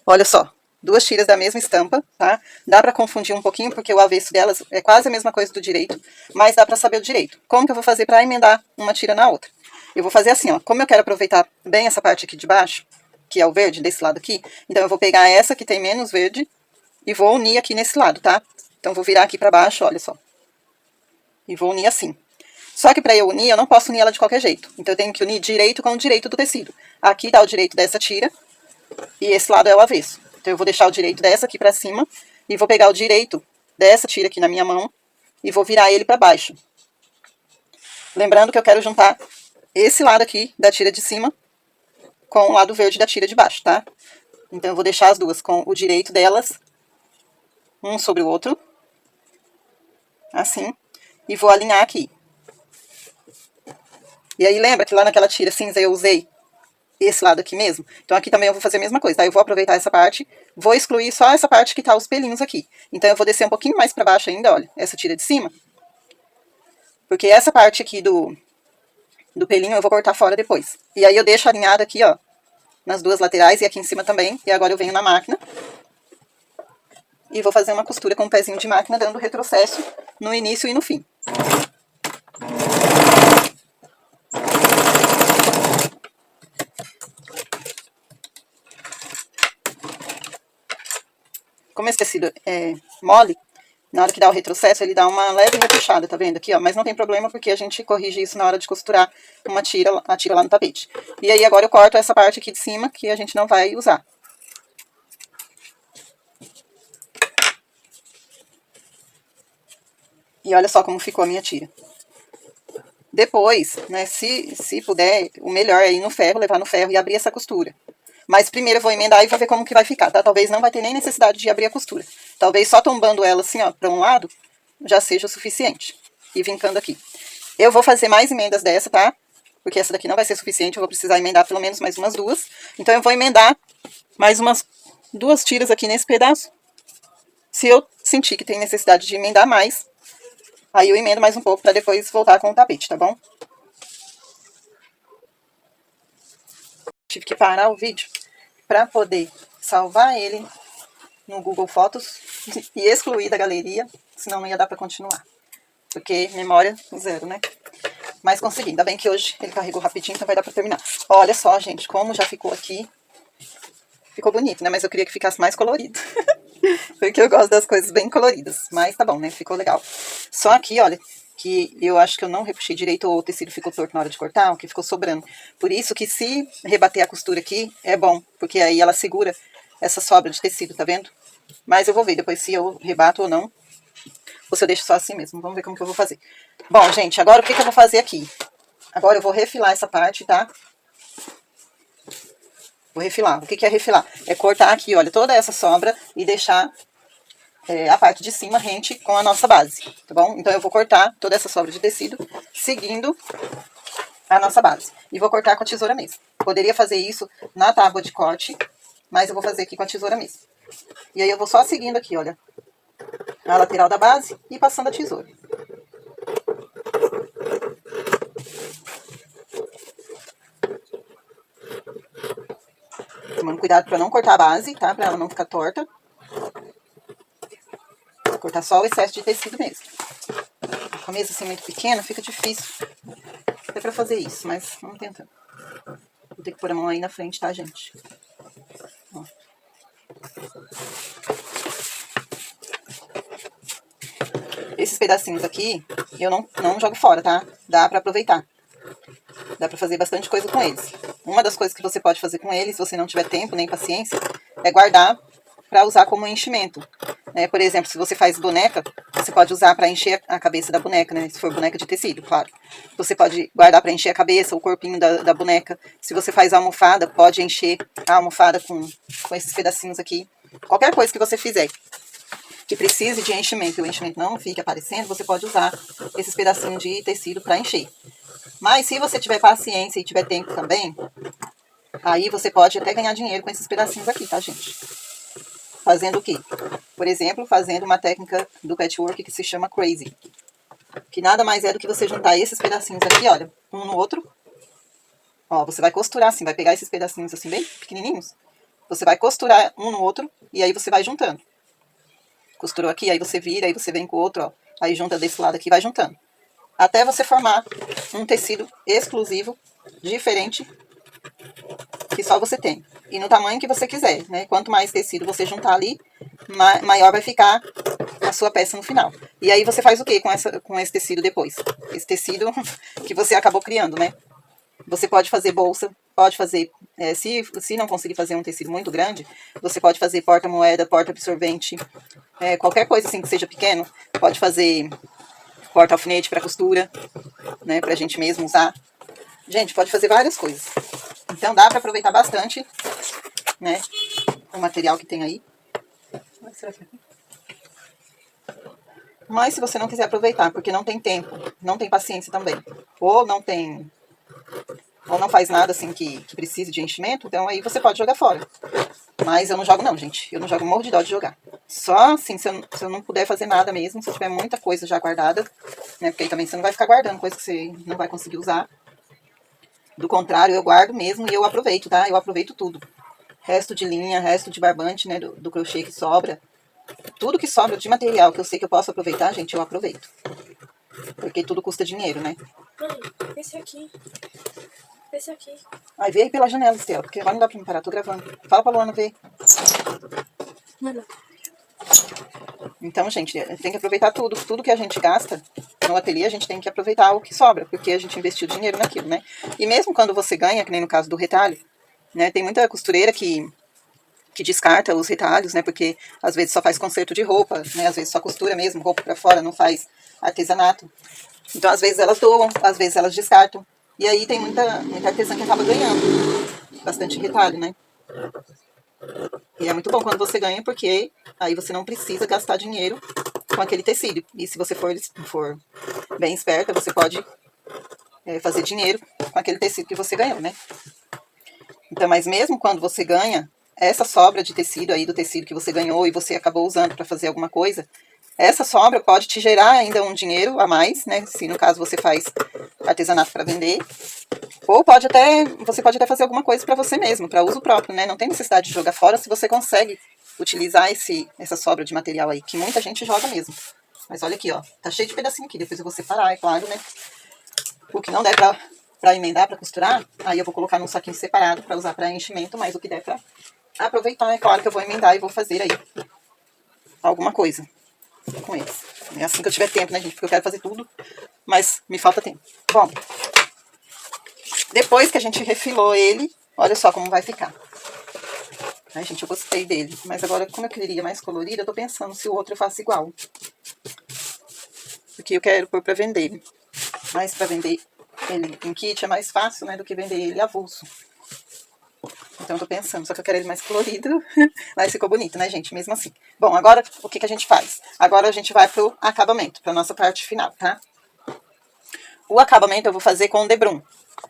Olha só, duas tiras da mesma estampa, tá? Dá pra confundir um pouquinho, porque o avesso delas é quase a mesma coisa do direito, mas dá pra saber o direito. Como que eu vou fazer pra emendar uma tira na outra? Eu vou fazer assim, ó. Como eu quero aproveitar bem essa parte aqui de baixo, que é o verde, desse lado aqui, então eu vou pegar essa que tem menos verde e vou unir aqui nesse lado, tá? Então vou virar aqui pra baixo, olha só. E vou unir assim. Só que pra eu unir, eu não posso unir ela de qualquer jeito. Então eu tenho que unir direito com o direito do tecido. Aqui tá o direito dessa tira e esse lado é o avesso. Então eu vou deixar o direito dessa aqui pra cima e vou pegar o direito dessa tira aqui na minha mão e vou virar ele pra baixo. Lembrando que eu quero juntar esse lado aqui da tira de cima com o lado verde da tira de baixo, tá? Então eu vou deixar as duas com o direito delas, um sobre o outro, assim, e vou alinhar aqui. E aí lembra que lá naquela tira cinza eu usei esse lado aqui mesmo? Então aqui também eu vou fazer a mesma coisa, tá? Eu vou aproveitar essa parte, vou excluir só essa parte que tá os pelinhos aqui. Então eu vou descer um pouquinho mais pra baixo ainda, olha, essa tira de cima. Porque essa parte aqui do pelinho eu vou cortar fora depois. E aí eu deixo alinhado aqui, ó, nas duas laterais e aqui em cima também. E agora eu venho na máquina e vou fazer uma costura com o pezinho de máquina, dando retrocesso no início e no fim. Como esse tecido é mole, na hora que dá o retrocesso, ele dá uma leve repuxada, tá vendo aqui, ó? Mas não tem problema, porque a gente corrige isso na hora de costurar a tira lá no tapete. E aí agora eu corto essa parte aqui de cima, que a gente não vai usar. E olha só como ficou a minha tira. Depois, né, se puder, o melhor é ir no ferro, levar no ferro e abrir essa costura. Mas primeiro eu vou emendar e vou ver como que vai ficar, tá? Talvez não vai ter nem necessidade de abrir a costura. Talvez só tombando ela assim, ó, pra um lado, já seja o suficiente. E vincando aqui. Eu vou fazer mais emendas dessa, tá? Porque essa daqui não vai ser suficiente, eu vou precisar emendar pelo menos mais umas duas. Então eu vou emendar mais umas duas tiras aqui nesse pedaço. Se eu sentir que tem necessidade de emendar mais, aí eu emendo mais um pouco pra depois voltar com o tapete, tá bom? Tive que parar o vídeo para poder salvar ele no Google Fotos e excluir da galeria, senão não ia dar para continuar. Porque memória zero, né? Mas consegui, ainda bem que hoje ele carregou rapidinho, então vai dar para terminar. Olha só, gente, como já ficou aqui. Ficou bonito, né? Mas eu queria que ficasse mais colorido. Porque eu gosto das coisas bem coloridas. Mas tá bom, né? Ficou legal. Só aqui, olha, que eu acho que eu não repuxei direito ou o tecido ficou torto na hora de cortar, o que ficou sobrando. Por isso que se rebater a costura aqui, é bom, porque aí ela segura essa sobra de tecido, tá vendo? Mas eu vou ver depois se eu rebato ou não, ou se eu deixo só assim mesmo. Vamos ver como que eu vou fazer. Bom, gente, agora o que eu vou fazer aqui? Agora eu vou refilar essa parte, tá? Vou refilar. O que é refilar? É cortar aqui, olha, toda essa sobra e deixar a parte de cima rente com a nossa base, tá bom? Então eu vou cortar toda essa sobra de tecido seguindo a nossa base. E vou cortar com a tesoura mesmo. Poderia fazer isso na tábua de corte, mas eu vou fazer aqui com a tesoura mesmo. E aí eu vou só seguindo aqui, olha, a lateral da base e passando a tesoura. Tomando cuidado para não cortar a base, tá? Para ela não ficar torta. Cortar só o excesso de tecido mesmo. Com a mesa assim muito pequena, fica difícil até pra fazer isso, mas vamos tentando. Vou ter que pôr a mão aí na frente, tá, gente? Ó. Esses pedacinhos aqui, eu não jogo fora, tá? Dá pra aproveitar. Dá pra fazer bastante coisa com eles. Uma das coisas que você pode fazer com eles, se você não tiver tempo nem paciência, é guardar para usar como enchimento. Por exemplo, se você faz boneca, você pode usar para encher a cabeça da boneca, né? Se for boneca de tecido, claro. Você pode guardar para encher a cabeça, o corpinho da boneca. Se você faz almofada, pode encher a almofada com esses pedacinhos aqui. Qualquer coisa que você fizer que precise de enchimento e o enchimento não fique aparecendo, você pode usar esses pedacinhos de tecido para encher. Mas se você tiver paciência e tiver tempo também, aí você pode até ganhar dinheiro com esses pedacinhos aqui, tá, gente? Fazendo o quê? Por exemplo, fazendo uma técnica do patchwork que se chama crazy. Que nada mais é do que você juntar esses pedacinhos aqui, olha, um no outro. Ó, você vai costurar assim, vai pegar esses pedacinhos assim bem pequenininhos. Você vai costurar um no outro e aí você vai juntando. Costurou aqui, aí você vira, aí você vem com o outro, ó. Aí junta desse lado aqui e vai juntando. Até você formar um tecido exclusivo, diferente, que só você tem. E no tamanho que você quiser, né? Quanto mais tecido você juntar ali, maior vai ficar a sua peça no final. E aí você faz o que com esse tecido depois? Esse tecido que você acabou criando, né? Você pode fazer bolsa, pode fazer, se não conseguir fazer um tecido muito grande, você pode fazer porta-moeda, porta-absorvente, qualquer coisa assim que seja pequeno, pode fazer porta-alfinete para costura, né, pra gente mesmo usar. Gente, pode fazer várias coisas. Então dá para aproveitar bastante, né, o material que tem aí. Mas se você não quiser aproveitar, porque não tem tempo, não tem paciência também, ou não faz nada assim que precise de enchimento, então aí você pode jogar fora. Mas eu não jogo não, gente. Eu não jogo, morro de dó de jogar. Só assim, se eu não puder fazer nada mesmo, se eu tiver muita coisa já guardada, né? Porque aí também você não vai ficar guardando coisa que você não vai conseguir usar. Do contrário, eu guardo mesmo e eu aproveito, tá? Eu aproveito tudo. Resto de linha, resto de barbante, né? Do crochê que sobra. Tudo que sobra de material que eu sei que eu posso aproveitar, gente, eu aproveito. Porque tudo custa dinheiro, né? Mãe, esse aqui. Esse aqui. Ai, vê aí pela janela, Estela, porque agora não dá pra me parar, tô gravando. Fala pra Luana ver. Mano. Então, gente, tem que aproveitar tudo. Tudo que a gente gasta no ateliê, a gente tem que aproveitar o que sobra, porque a gente investiu dinheiro naquilo, né? E mesmo quando você ganha, que nem no caso do retalho, né? Tem muita costureira que descarta os retalhos, né? Porque às vezes só faz conserto de roupa, né? Às vezes só costura mesmo, roupa pra fora, não faz artesanato. Então, às vezes elas doam, às vezes elas descartam. E aí tem muita artesã que acaba ganhando bastante retalho, né? E é muito bom quando você ganha, porque aí você não precisa gastar dinheiro com aquele tecido. E se você for bem esperta, você pode fazer dinheiro com aquele tecido que você ganhou, né? Então, mas mesmo quando você ganha, essa sobra de tecido aí, do tecido que você ganhou e você acabou usando para fazer alguma coisa, essa sobra pode te gerar ainda um dinheiro a mais, né? Se no caso você faz artesanato para vender. Ou você pode até fazer alguma coisa para você mesmo, para uso próprio, né? Não tem necessidade de jogar fora se você consegue utilizar essa sobra de material aí, que muita gente joga mesmo. Mas olha aqui, ó, tá cheio de pedacinho aqui, depois eu vou separar, é claro, né? O que não der pra emendar, pra costurar, aí eu vou colocar num saquinho separado pra usar pra enchimento, mas o que der pra aproveitar, é claro que eu vou emendar e vou fazer aí alguma coisa com eles. É assim que eu tiver tempo, né, gente? Porque eu quero fazer tudo, mas me falta tempo. Bom, depois que a gente refilou ele, olha só como vai ficar. Ai, gente, eu gostei dele. Mas agora, como eu queria mais colorido, eu tô pensando se o outro eu faço igual. Porque eu quero pôr pra vender. Mas pra vender ele em kit é mais fácil, né, do que vender ele avulso. Então eu tô pensando, só que eu quero ele mais colorido. Mas ficou bonito, né, gente? Mesmo assim. Bom, agora o que a gente faz? Agora a gente vai pro acabamento, pra nossa parte final, tá? O acabamento eu vou fazer com debrum.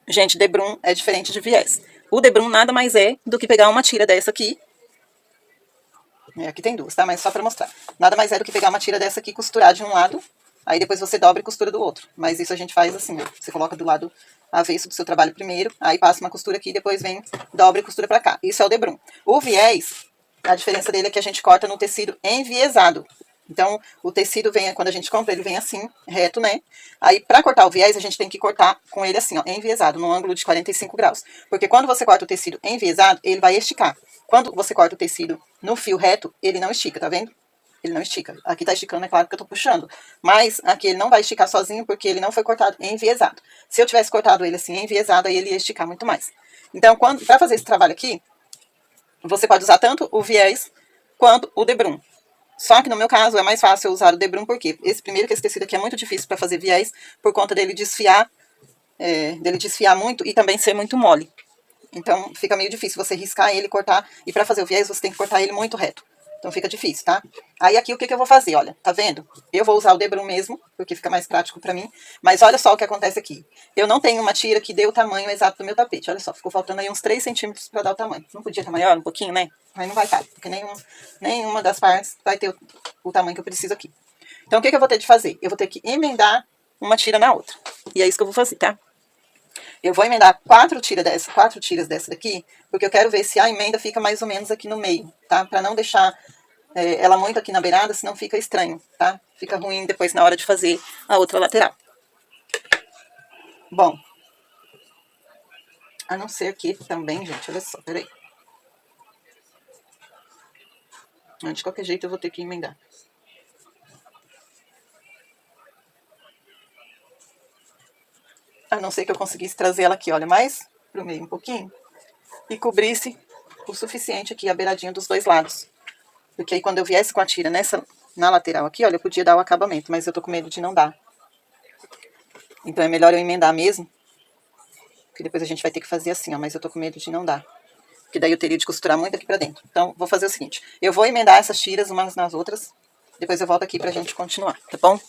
Gente, debrum é diferente de viés. O debrum nada mais é do que pegar uma tira dessa aqui. Aqui tem duas, tá? Mas só pra mostrar. Nada mais é do que pegar uma tira dessa aqui, costurar de um lado, aí depois você dobra e costura do outro. Mas isso a gente faz assim, ó. Você coloca do lado avesso do seu trabalho primeiro, aí passa uma costura aqui, depois vem, dobra e costura pra cá. Isso é o debrum. O viés, a diferença dele é que a gente corta no tecido enviesado. Então, o tecido vem, quando a gente compra, ele vem assim, reto, né? Aí, pra cortar o viés, a gente tem que cortar com ele assim, ó, enviesado, no ângulo de 45 graus. Porque quando você corta o tecido enviesado, ele vai esticar. Quando você corta o tecido no fio reto, ele não estica, tá vendo? Ele não estica. Aqui tá esticando, é claro que eu tô puxando. Mas aqui ele não vai esticar sozinho, porque ele não foi cortado enviesado. Se eu tivesse cortado ele assim, enviesado, aí ele ia esticar muito mais. Então, pra fazer esse trabalho aqui, você pode usar tanto o viés quanto o debrum. Só que no meu caso é mais fácil eu usar o debrum, porque esse tecido aqui é muito difícil para fazer viés, por conta dele desfiar muito e também ser muito mole. Então fica meio difícil você riscar ele, cortar, e para fazer o viés você tem que cortar ele muito reto. Então fica difícil, tá? Aí aqui o que eu vou fazer, olha, tá vendo? Eu vou usar o debrum mesmo, porque fica mais prático pra mim, mas olha só o que acontece aqui. Eu não tenho uma tira que dê o tamanho exato do meu tapete, olha só, ficou faltando aí uns 3 centímetros pra dar o tamanho. Não podia estar maior um pouquinho, né? Mas não vai estar, porque nenhuma das partes vai ter o tamanho que eu preciso aqui. Então o que eu vou ter de fazer? Eu vou ter que emendar uma tira na outra. E é isso que eu vou fazer, tá? Eu vou emendar 4 tiras dessa daqui, porque eu quero ver se a emenda fica mais ou menos aqui no meio, tá? Pra não deixar ela muito aqui na beirada, senão fica estranho, tá? Fica ruim depois na hora de fazer a outra lateral. Bom, a não ser que também, gente, olha só, peraí. De qualquer jeito eu vou ter que emendar. A não ser que eu conseguisse trazer ela aqui, olha, mais pro meio um pouquinho e cobrisse o suficiente aqui, a beiradinha dos dois lados. Porque aí quando eu viesse com a tira na lateral aqui, olha, eu podia dar o acabamento, mas eu tô com medo de não dar. Então é melhor eu emendar mesmo, que depois a gente vai ter que fazer assim, ó, mas eu tô com medo de não dar. Porque daí eu teria de costurar muito aqui pra dentro. Então, vou fazer o seguinte, eu vou emendar essas tiras umas nas outras, depois eu volto aqui pra gente continuar, tá bom?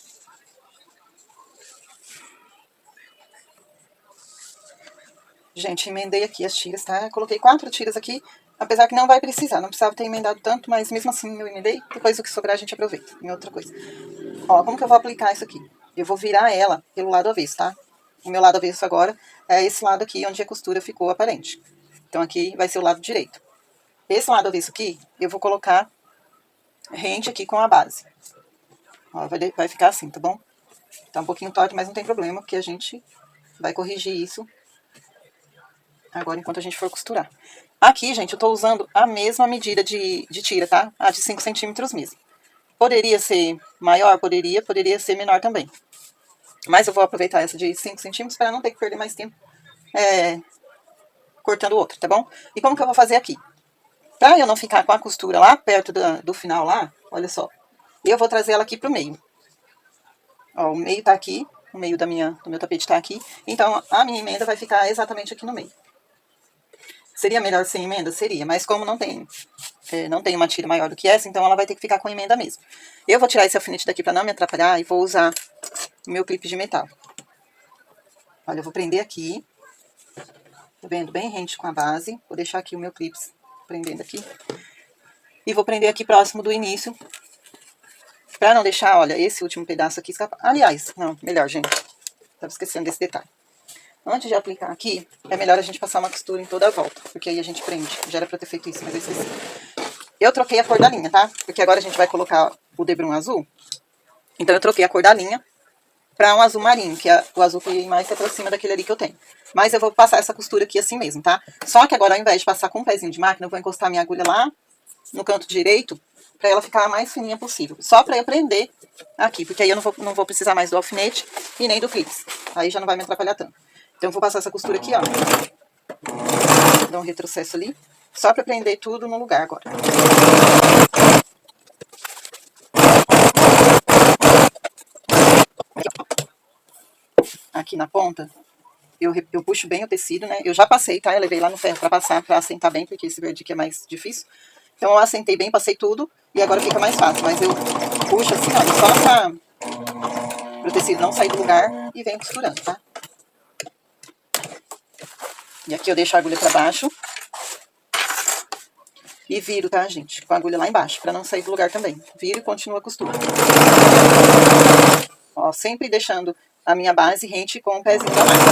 Gente, emendei aqui as tiras, tá? Coloquei 4 tiras aqui, apesar que não vai precisar, não precisava ter emendado tanto, mas mesmo assim eu emendei, depois o que sobrar a gente aproveita em outra coisa. Ó, como que eu vou aplicar isso aqui? Eu vou virar ela pelo lado avesso, tá? O meu lado avesso agora é esse lado aqui, onde a costura ficou aparente. Então aqui vai ser o lado direito. Esse lado avesso aqui, eu vou colocar rente aqui com a base. Ó, vai ficar assim, tá bom? Tá um pouquinho torto, mas não tem problema, porque a gente vai corrigir isso agora enquanto a gente for costurar. Aqui, gente, eu tô usando a mesma medida de tira, tá? A de 5 centímetros mesmo. Poderia ser maior? Poderia ser menor também. Mas eu vou aproveitar essa de 5 centímetros para não ter que perder mais tempo cortando outra, tá bom? E como que eu vou fazer aqui? Pra eu não ficar com a costura lá perto do final lá, olha só. Eu vou trazer ela aqui pro meio. Ó, o meio tá aqui, o meio do meu tapete tá aqui. Então, a minha emenda vai ficar exatamente aqui no meio. Seria melhor sem emenda? Seria, mas como não tem uma tira maior do que essa, então ela vai ter que ficar com emenda mesmo. Eu vou tirar esse alfinete daqui pra não me atrapalhar e vou usar o meu clipe de metal. Olha, eu vou prender aqui. Tá vendo? Bem rente com a base. Vou deixar aqui o meu clipe prendendo aqui. E vou prender aqui próximo do início. Pra não deixar, olha, esse último pedaço aqui escapar. Aliás, não, melhor, gente. Tava esquecendo desse detalhe. Antes de aplicar aqui, é melhor a gente passar uma costura em toda a volta. Porque aí a gente prende. Já era pra ter feito isso, mas eu esqueci. Eu troquei a cor da linha, tá? Porque agora a gente vai colocar o debrum azul. Então eu troquei a cor da linha pra um azul marinho, que é o azul que mais se aproxima daquele ali que eu tenho. Mas eu vou passar essa costura aqui assim mesmo, tá? Só que agora, ao invés de passar com um pezinho de máquina, eu vou encostar minha agulha lá no canto direito, pra ela ficar a mais fininha possível. Só pra eu prender aqui, porque aí eu não vou precisar mais do alfinete e nem do clips. Aí já não vai me atrapalhar tanto. Então eu vou passar essa costura aqui, ó. Dar um retrocesso ali, só pra prender tudo no lugar agora. Aqui na ponta, eu puxo bem o tecido, né? Eu já passei, tá? Eu levei lá no ferro pra passar, pra assentar bem, porque esse verde aqui é mais difícil. Então eu assentei bem, passei tudo, e agora fica mais fácil. Mas eu puxo assim, olha, só pro tecido não sair do lugar e venho costurando, tá? E aqui eu deixo a agulha pra baixo. E viro, tá, gente? Com a agulha lá embaixo, pra não sair do lugar também. Viro e continuo a costura. Ó, sempre deixando a minha base rente com o pezinho da máquina.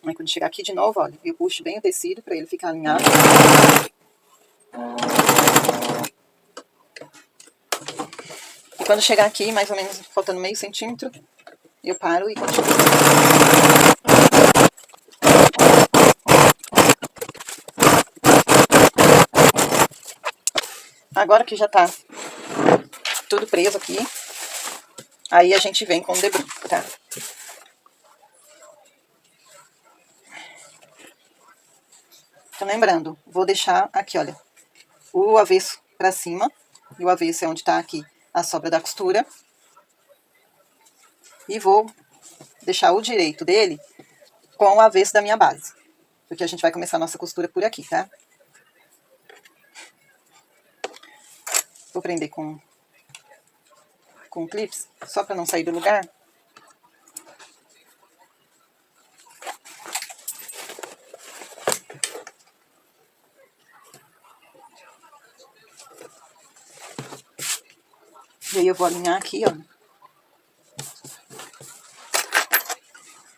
Aí quando chegar aqui de novo, olha, eu puxo bem o tecido pra ele ficar alinhado. E quando chegar aqui, mais ou menos faltando meio centímetro, eu paro e continuo. Agora que já tá tudo preso aqui, aí a gente vem com o debrum, tá? Então, lembrando, vou deixar aqui, olha, o avesso pra cima, e o avesso é onde tá aqui a sobra da costura. E vou deixar o direito dele com o avesso da minha base, porque a gente vai começar a nossa costura por aqui, tá? Vou prender com clips, só pra não sair do lugar. E aí eu vou alinhar aqui, ó.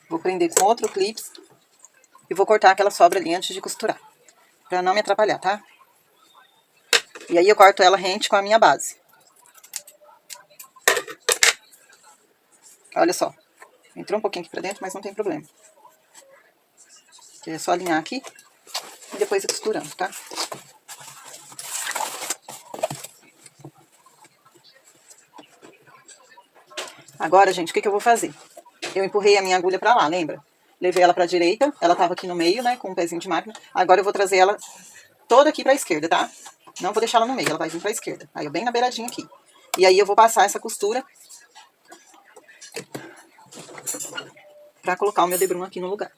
Vou prender com outro clips e vou cortar aquela sobra ali antes de costurar, pra não me atrapalhar, tá? E aí eu corto ela rente com a minha base. Olha só, entrou um pouquinho aqui pra dentro, mas não tem problema. É só alinhar aqui e depois ir costurando, tá? Agora, gente, o que eu vou fazer? Eu empurrei a minha agulha pra lá, lembra? Levei ela pra direita, ela tava aqui no meio, né, com um pezinho de máquina. Agora eu vou trazer ela toda aqui pra esquerda, tá? Não vou deixar ela no meio, ela vai vir pra esquerda. Aí, eu bem na beiradinha aqui. E aí, eu vou passar essa costura pra colocar o meu debrum aqui no lugar.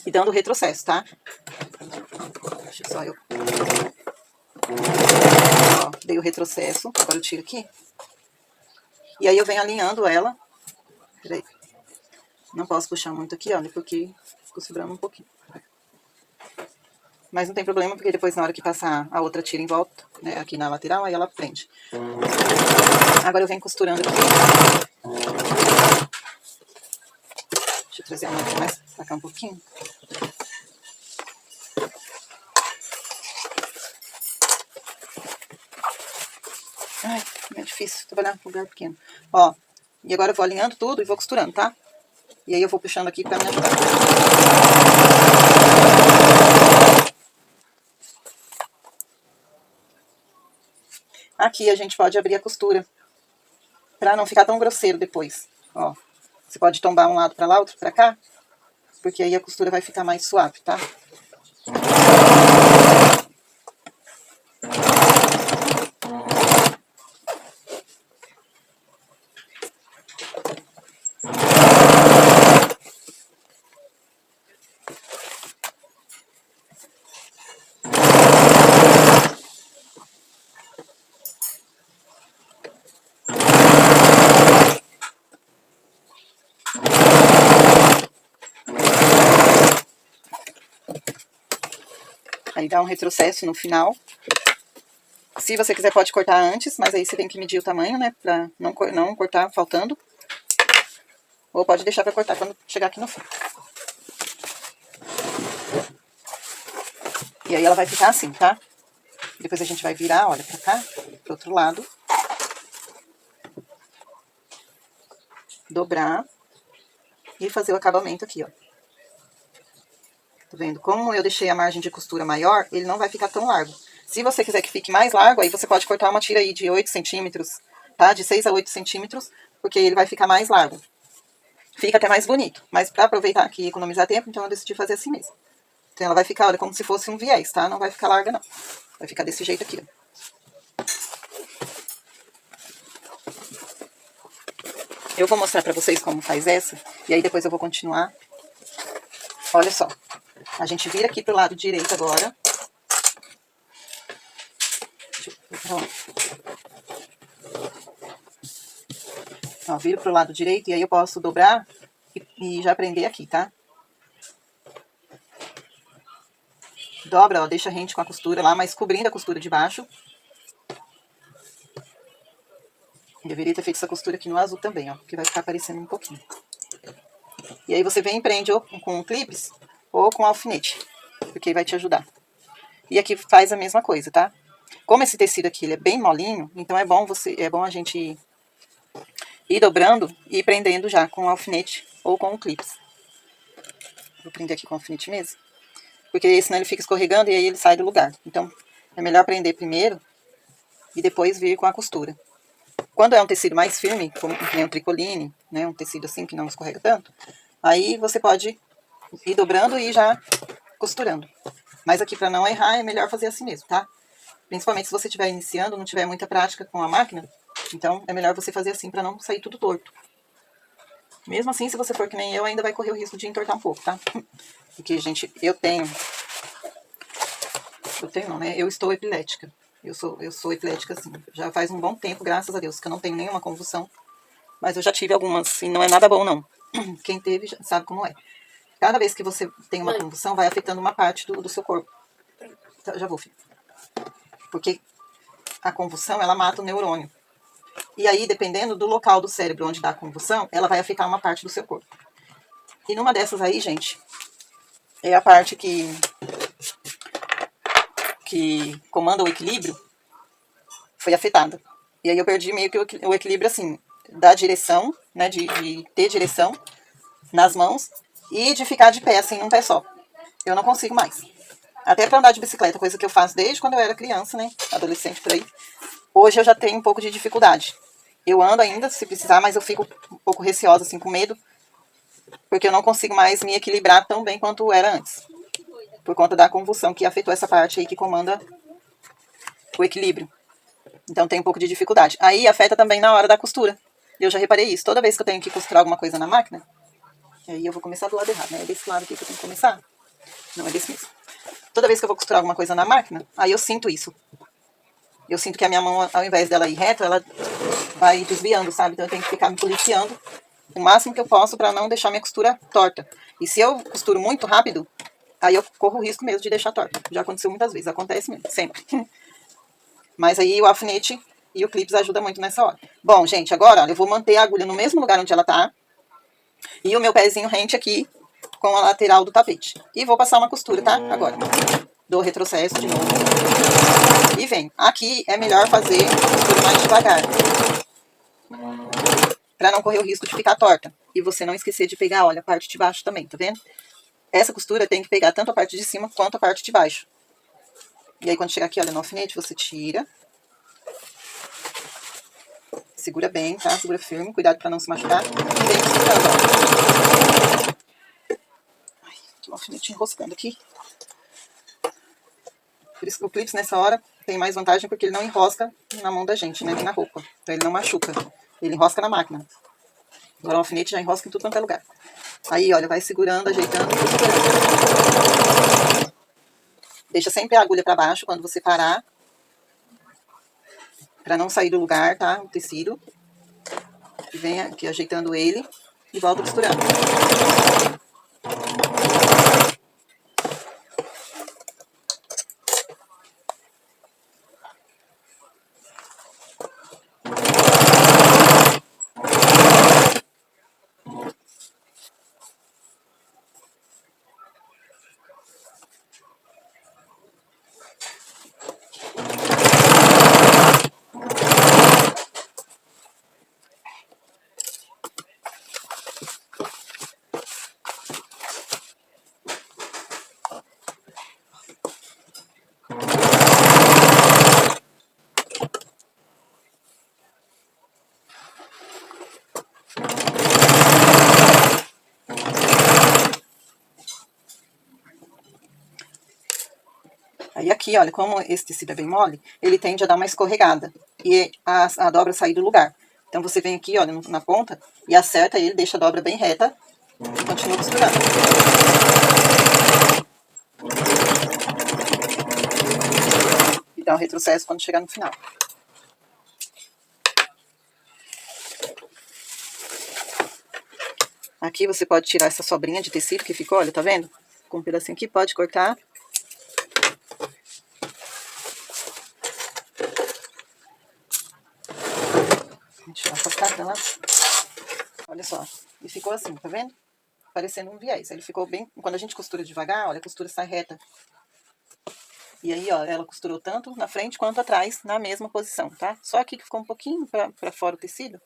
E dando retrocesso, tá? Deixa só eu... Ó, dei o retrocesso. Agora eu tiro aqui. E aí, eu venho alinhando ela. Peraí. Não posso puxar muito aqui, olha, porque ficou sobrando um pouquinho. Mas não tem problema, porque depois na hora que passar a outra tira em volta, né, aqui na lateral, aí ela prende. Agora eu venho costurando aqui. Deixa eu trazer a mão aqui mais pra cá um pouquinho. Ai, é difícil trabalhar com lugar pequeno. Ó, e agora eu vou alinhando tudo e vou costurando, tá? E aí eu vou puxando aqui pra me ajudar. Aqui a gente pode abrir a costura, pra não ficar tão grosseiro depois. Ó, você pode tombar um lado pra lá, outro pra cá, porque aí a costura vai ficar mais suave, tá? Aí dá um retrocesso no final. Se você quiser pode cortar antes, mas aí você tem que medir o tamanho, né? Pra não cortar faltando. Ou pode deixar pra cortar quando chegar aqui no fim. E aí ela vai ficar assim, tá? Depois a gente vai virar, olha, pra cá, pro outro lado. Dobrar. E fazer o acabamento aqui, ó. Tá vendo? Como eu deixei a margem de costura maior, ele não vai ficar tão largo. Se você quiser que fique mais largo, aí você pode cortar uma tira aí de 8 centímetros, tá? De 6 a 8 centímetros, porque ele vai ficar mais largo. Fica até mais bonito. Mas pra aproveitar aqui e economizar tempo, então eu decidi fazer assim mesmo. Então ela vai ficar, olha, como se fosse um viés, tá? Não vai ficar larga, não. Vai ficar desse jeito aqui, ó. Eu vou mostrar pra vocês como faz essa, e aí depois eu vou continuar. Olha só. A gente vira aqui pro lado direito agora. Ó, viro pro lado direito e aí eu posso dobrar e já prender aqui, tá? Dobra, ó, deixa rente com a costura lá, mas cobrindo a costura de baixo. Deveria ter feito essa costura aqui no azul também, ó, que vai ficar aparecendo um pouquinho. E aí você vem e prende ou com clips ou com alfinete, porque vai te ajudar. E aqui faz a mesma coisa, tá? Como esse tecido aqui ele é bem molinho, então é bom a gente ir dobrando e ir prendendo já com alfinete ou com clips. Vou prender aqui com alfinete mesmo, porque senão ele fica escorregando e aí ele sai do lugar. Então é melhor prender primeiro e depois vir com a costura. Quando é um tecido mais firme, como um tricoline, né, um tecido assim que não escorrega tanto, aí você pode ir dobrando e ir já costurando. Mas aqui para não errar é melhor fazer assim mesmo, tá? Principalmente se você estiver iniciando, não tiver muita prática com a máquina, então é melhor você fazer assim para não sair tudo torto. Mesmo assim, se você for que nem eu, ainda vai correr o risco de entortar um pouco, tá? Porque, gente, eu não, né? Eu estou epilética. Eu sou epilética, assim, já faz um bom tempo, graças a Deus, que eu não tenho nenhuma convulsão. Mas eu já tive algumas, e não é nada bom, não. Quem teve já sabe como é. Cada vez que você tem uma convulsão, vai afetando uma parte do seu corpo. Então, já vou, filho. Porque a convulsão, ela mata o neurônio. E aí, dependendo do local do cérebro onde dá a convulsão, ela vai afetar uma parte do seu corpo. E numa dessas aí, gente, é a parte que comanda o equilíbrio, foi afetada. E aí eu perdi meio que o equilíbrio, assim, da direção, né, de ter direção nas mãos e de ficar de pé, assim, num pé só. Eu não consigo mais. Até pra andar de bicicleta, coisa que eu faço desde quando eu era criança, né, adolescente por aí. Hoje eu já tenho um pouco de dificuldade. Eu ando ainda, se precisar, mas eu fico um pouco receosa, assim, com medo, porque eu não consigo mais me equilibrar tão bem quanto era antes, por conta da convulsão que afetou essa parte aí que comanda o equilíbrio. Então tem um pouco de dificuldade. Aí afeta também na hora da costura. Eu já reparei isso. Toda vez que eu tenho que costurar alguma coisa na máquina, aí eu vou começar do lado errado, né? É desse lado aqui que eu tenho que começar? Não, é desse mesmo. Toda vez que eu vou costurar alguma coisa na máquina, aí eu sinto isso. Eu sinto que a minha mão, ao invés dela ir reto, ela vai desviando, sabe? Então eu tenho que ficar me policiando o máximo que eu posso para não deixar minha costura torta. E se eu costuro muito rápido, aí eu corro o risco mesmo de deixar torta. Já aconteceu muitas vezes, acontece mesmo, sempre. Mas aí o alfinete e o clips ajudam muito nessa hora. Bom, gente, agora ó, eu vou manter a agulha no mesmo lugar onde ela tá. E o meu pezinho rente aqui com a lateral do tapete. E vou passar uma costura, tá? Agora. Dou retrocesso de novo. E vem. Aqui é melhor fazer a costura mais devagar. Pra não correr o risco de ficar torta. E você não esquecer de pegar, olha, a parte de baixo também, tá vendo? Essa costura tem que pegar tanto a parte de cima quanto a parte de baixo. E aí quando chegar aqui, olha, no alfinete, você tira. Segura bem, tá? Segura firme, cuidado pra não se machucar. E vem costurando, ó. Ai, tô o alfinete enroscando aqui. Por isso que o clips nessa hora tem mais vantagem porque ele não enrosca na mão da gente, né? Nem na roupa. Então ele não machuca. Ele enrosca na máquina. Agora o alfinete já enrosca em tudo quanto é lugar. Aí, olha, vai segurando, ajeitando e segurando. Deixa sempre a agulha pra baixo quando você parar. Pra não sair do lugar, tá? O tecido. E vem aqui ajeitando ele e volta costurando. Aí aqui, olha, como esse tecido é bem mole, ele tende a dar uma escorregada e a dobra sair do lugar. Então você vem aqui, olha, na ponta e acerta ele, deixa a dobra bem reta e continua costurando. E dá um retrocesso quando chegar no final. Aqui você pode tirar essa sobrinha de tecido que ficou, olha, tá vendo? Com um pedacinho aqui, pode cortar. Deixa eu afastar dela. Olha só. E ficou assim, tá vendo? Parecendo um viés. Ele ficou bem... Quando a gente costura devagar, olha, a costura sai reta. E aí, ó, ela costurou tanto na frente quanto atrás, na mesma posição, tá? Só aqui que ficou um pouquinho pra fora o tecido,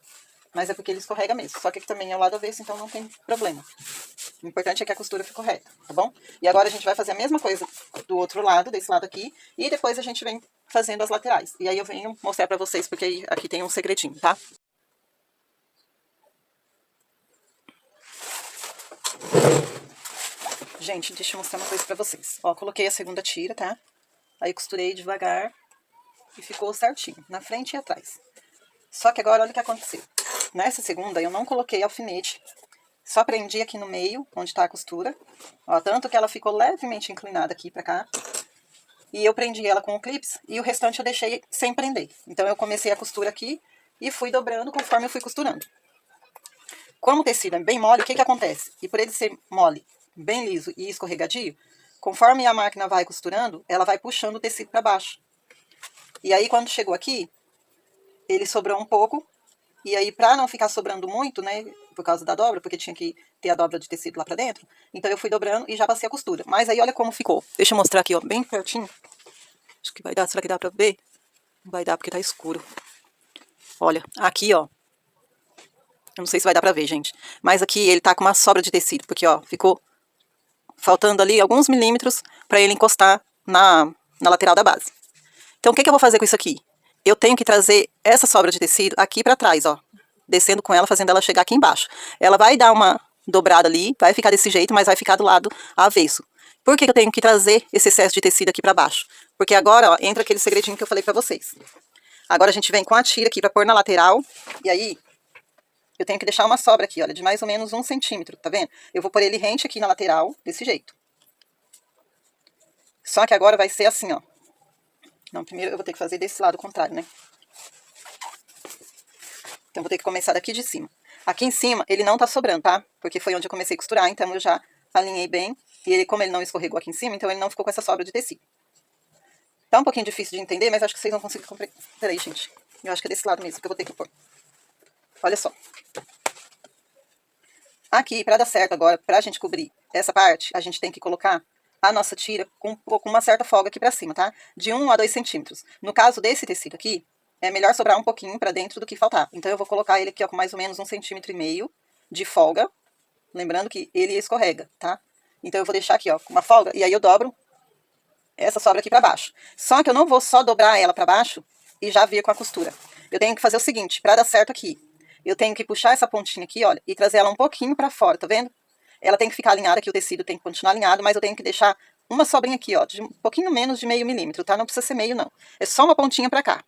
mas é porque ele escorrega mesmo. Só que aqui também é o lado avesso, então não tem problema. O importante é que a costura ficou reta, tá bom? E agora a gente vai fazer a mesma coisa do outro lado, desse lado aqui, e depois a gente vem fazendo as laterais. E aí eu venho mostrar pra vocês, porque aqui tem um segredinho, tá? Gente, deixa eu mostrar uma coisa pra vocês. Ó, coloquei a segunda tira, tá? Aí costurei devagar e ficou certinho, na frente e atrás. Só que agora olha o que aconteceu. Nessa segunda eu não coloquei alfinete, só prendi aqui no meio, onde tá a costura. Ó, tanto que ela ficou levemente inclinada aqui pra cá. E eu prendi ela com o clips e o restante eu deixei sem prender. Então eu comecei a costura aqui e fui dobrando conforme eu fui costurando. Como o tecido é bem mole, o que que acontece? E por ele ser mole, bem liso e escorregadio, conforme a máquina vai costurando, ela vai puxando o tecido para baixo. E aí quando chegou aqui, ele sobrou um pouco, e aí pra não ficar sobrando muito, né, por causa da dobra, porque tinha que ter a dobra de tecido lá pra dentro, então eu fui dobrando e já passei a costura. Mas aí olha como ficou. Deixa eu mostrar aqui, ó, bem pertinho. Acho que vai dar, será que dá pra ver? Não vai dar porque tá escuro. Olha, aqui, ó. Eu não sei se vai dar pra ver, gente. Mas aqui ele tá com uma sobra de tecido, porque, ó, ficou faltando ali alguns milímetros pra ele encostar na lateral da base. Então, o que que eu vou fazer com isso aqui? eu tenho que trazer essa sobra de tecido aqui pra trás, ó. Descendo com ela, fazendo ela chegar aqui embaixo. Ela vai dar uma dobrada ali, vai ficar desse jeito, mas vai ficar do lado avesso. Por que eu tenho que trazer esse excesso de tecido aqui pra baixo? Porque agora, ó, entra aquele segredinho que eu falei pra vocês. Agora a gente vem com a tira aqui pra pôr na lateral, e aí eu tenho que deixar uma sobra aqui, olha, de mais ou menos 1 centímetro, tá vendo? Eu vou pôr ele rente aqui na lateral, desse jeito. Só que agora vai ser assim, ó. Não, primeiro eu vou ter que fazer desse lado contrário, né? Então, vou ter que começar daqui de cima. Aqui em cima, ele não tá sobrando, tá? Porque foi onde eu comecei a costurar, então eu já alinhei bem. E ele, como ele não escorregou aqui em cima, então ele não ficou com essa sobra de tecido. Tá um pouquinho difícil de entender, mas acho que vocês vão conseguir compreender. Peraí, gente. Eu acho que é desse lado mesmo que eu vou ter que pôr. Olha só. Aqui, pra dar certo agora, pra gente cobrir essa parte, a gente tem que colocar a nossa tira com uma certa folga aqui pra cima, tá? De 1 a 2 centímetros. No caso desse tecido aqui, é melhor sobrar um pouquinho pra dentro do que faltar. Então, eu vou colocar ele aqui, ó, com mais ou menos 1,5 centímetros de folga. Lembrando que ele escorrega, tá? Então, eu vou deixar aqui, ó, com uma folga. E aí, eu dobro essa sobra aqui pra baixo. Só que eu não vou só dobrar ela pra baixo e já vir com a costura. Eu tenho que fazer o seguinte, pra dar certo aqui. Eu tenho que puxar essa pontinha aqui, olha, e trazer ela um pouquinho pra fora, tá vendo? Ela tem que ficar alinhada aqui, o tecido tem que continuar alinhado, mas eu tenho que deixar uma sobrinha aqui, ó, de um pouquinho menos de meio milímetro, tá? Não precisa ser meio, não. É só uma pontinha pra cá.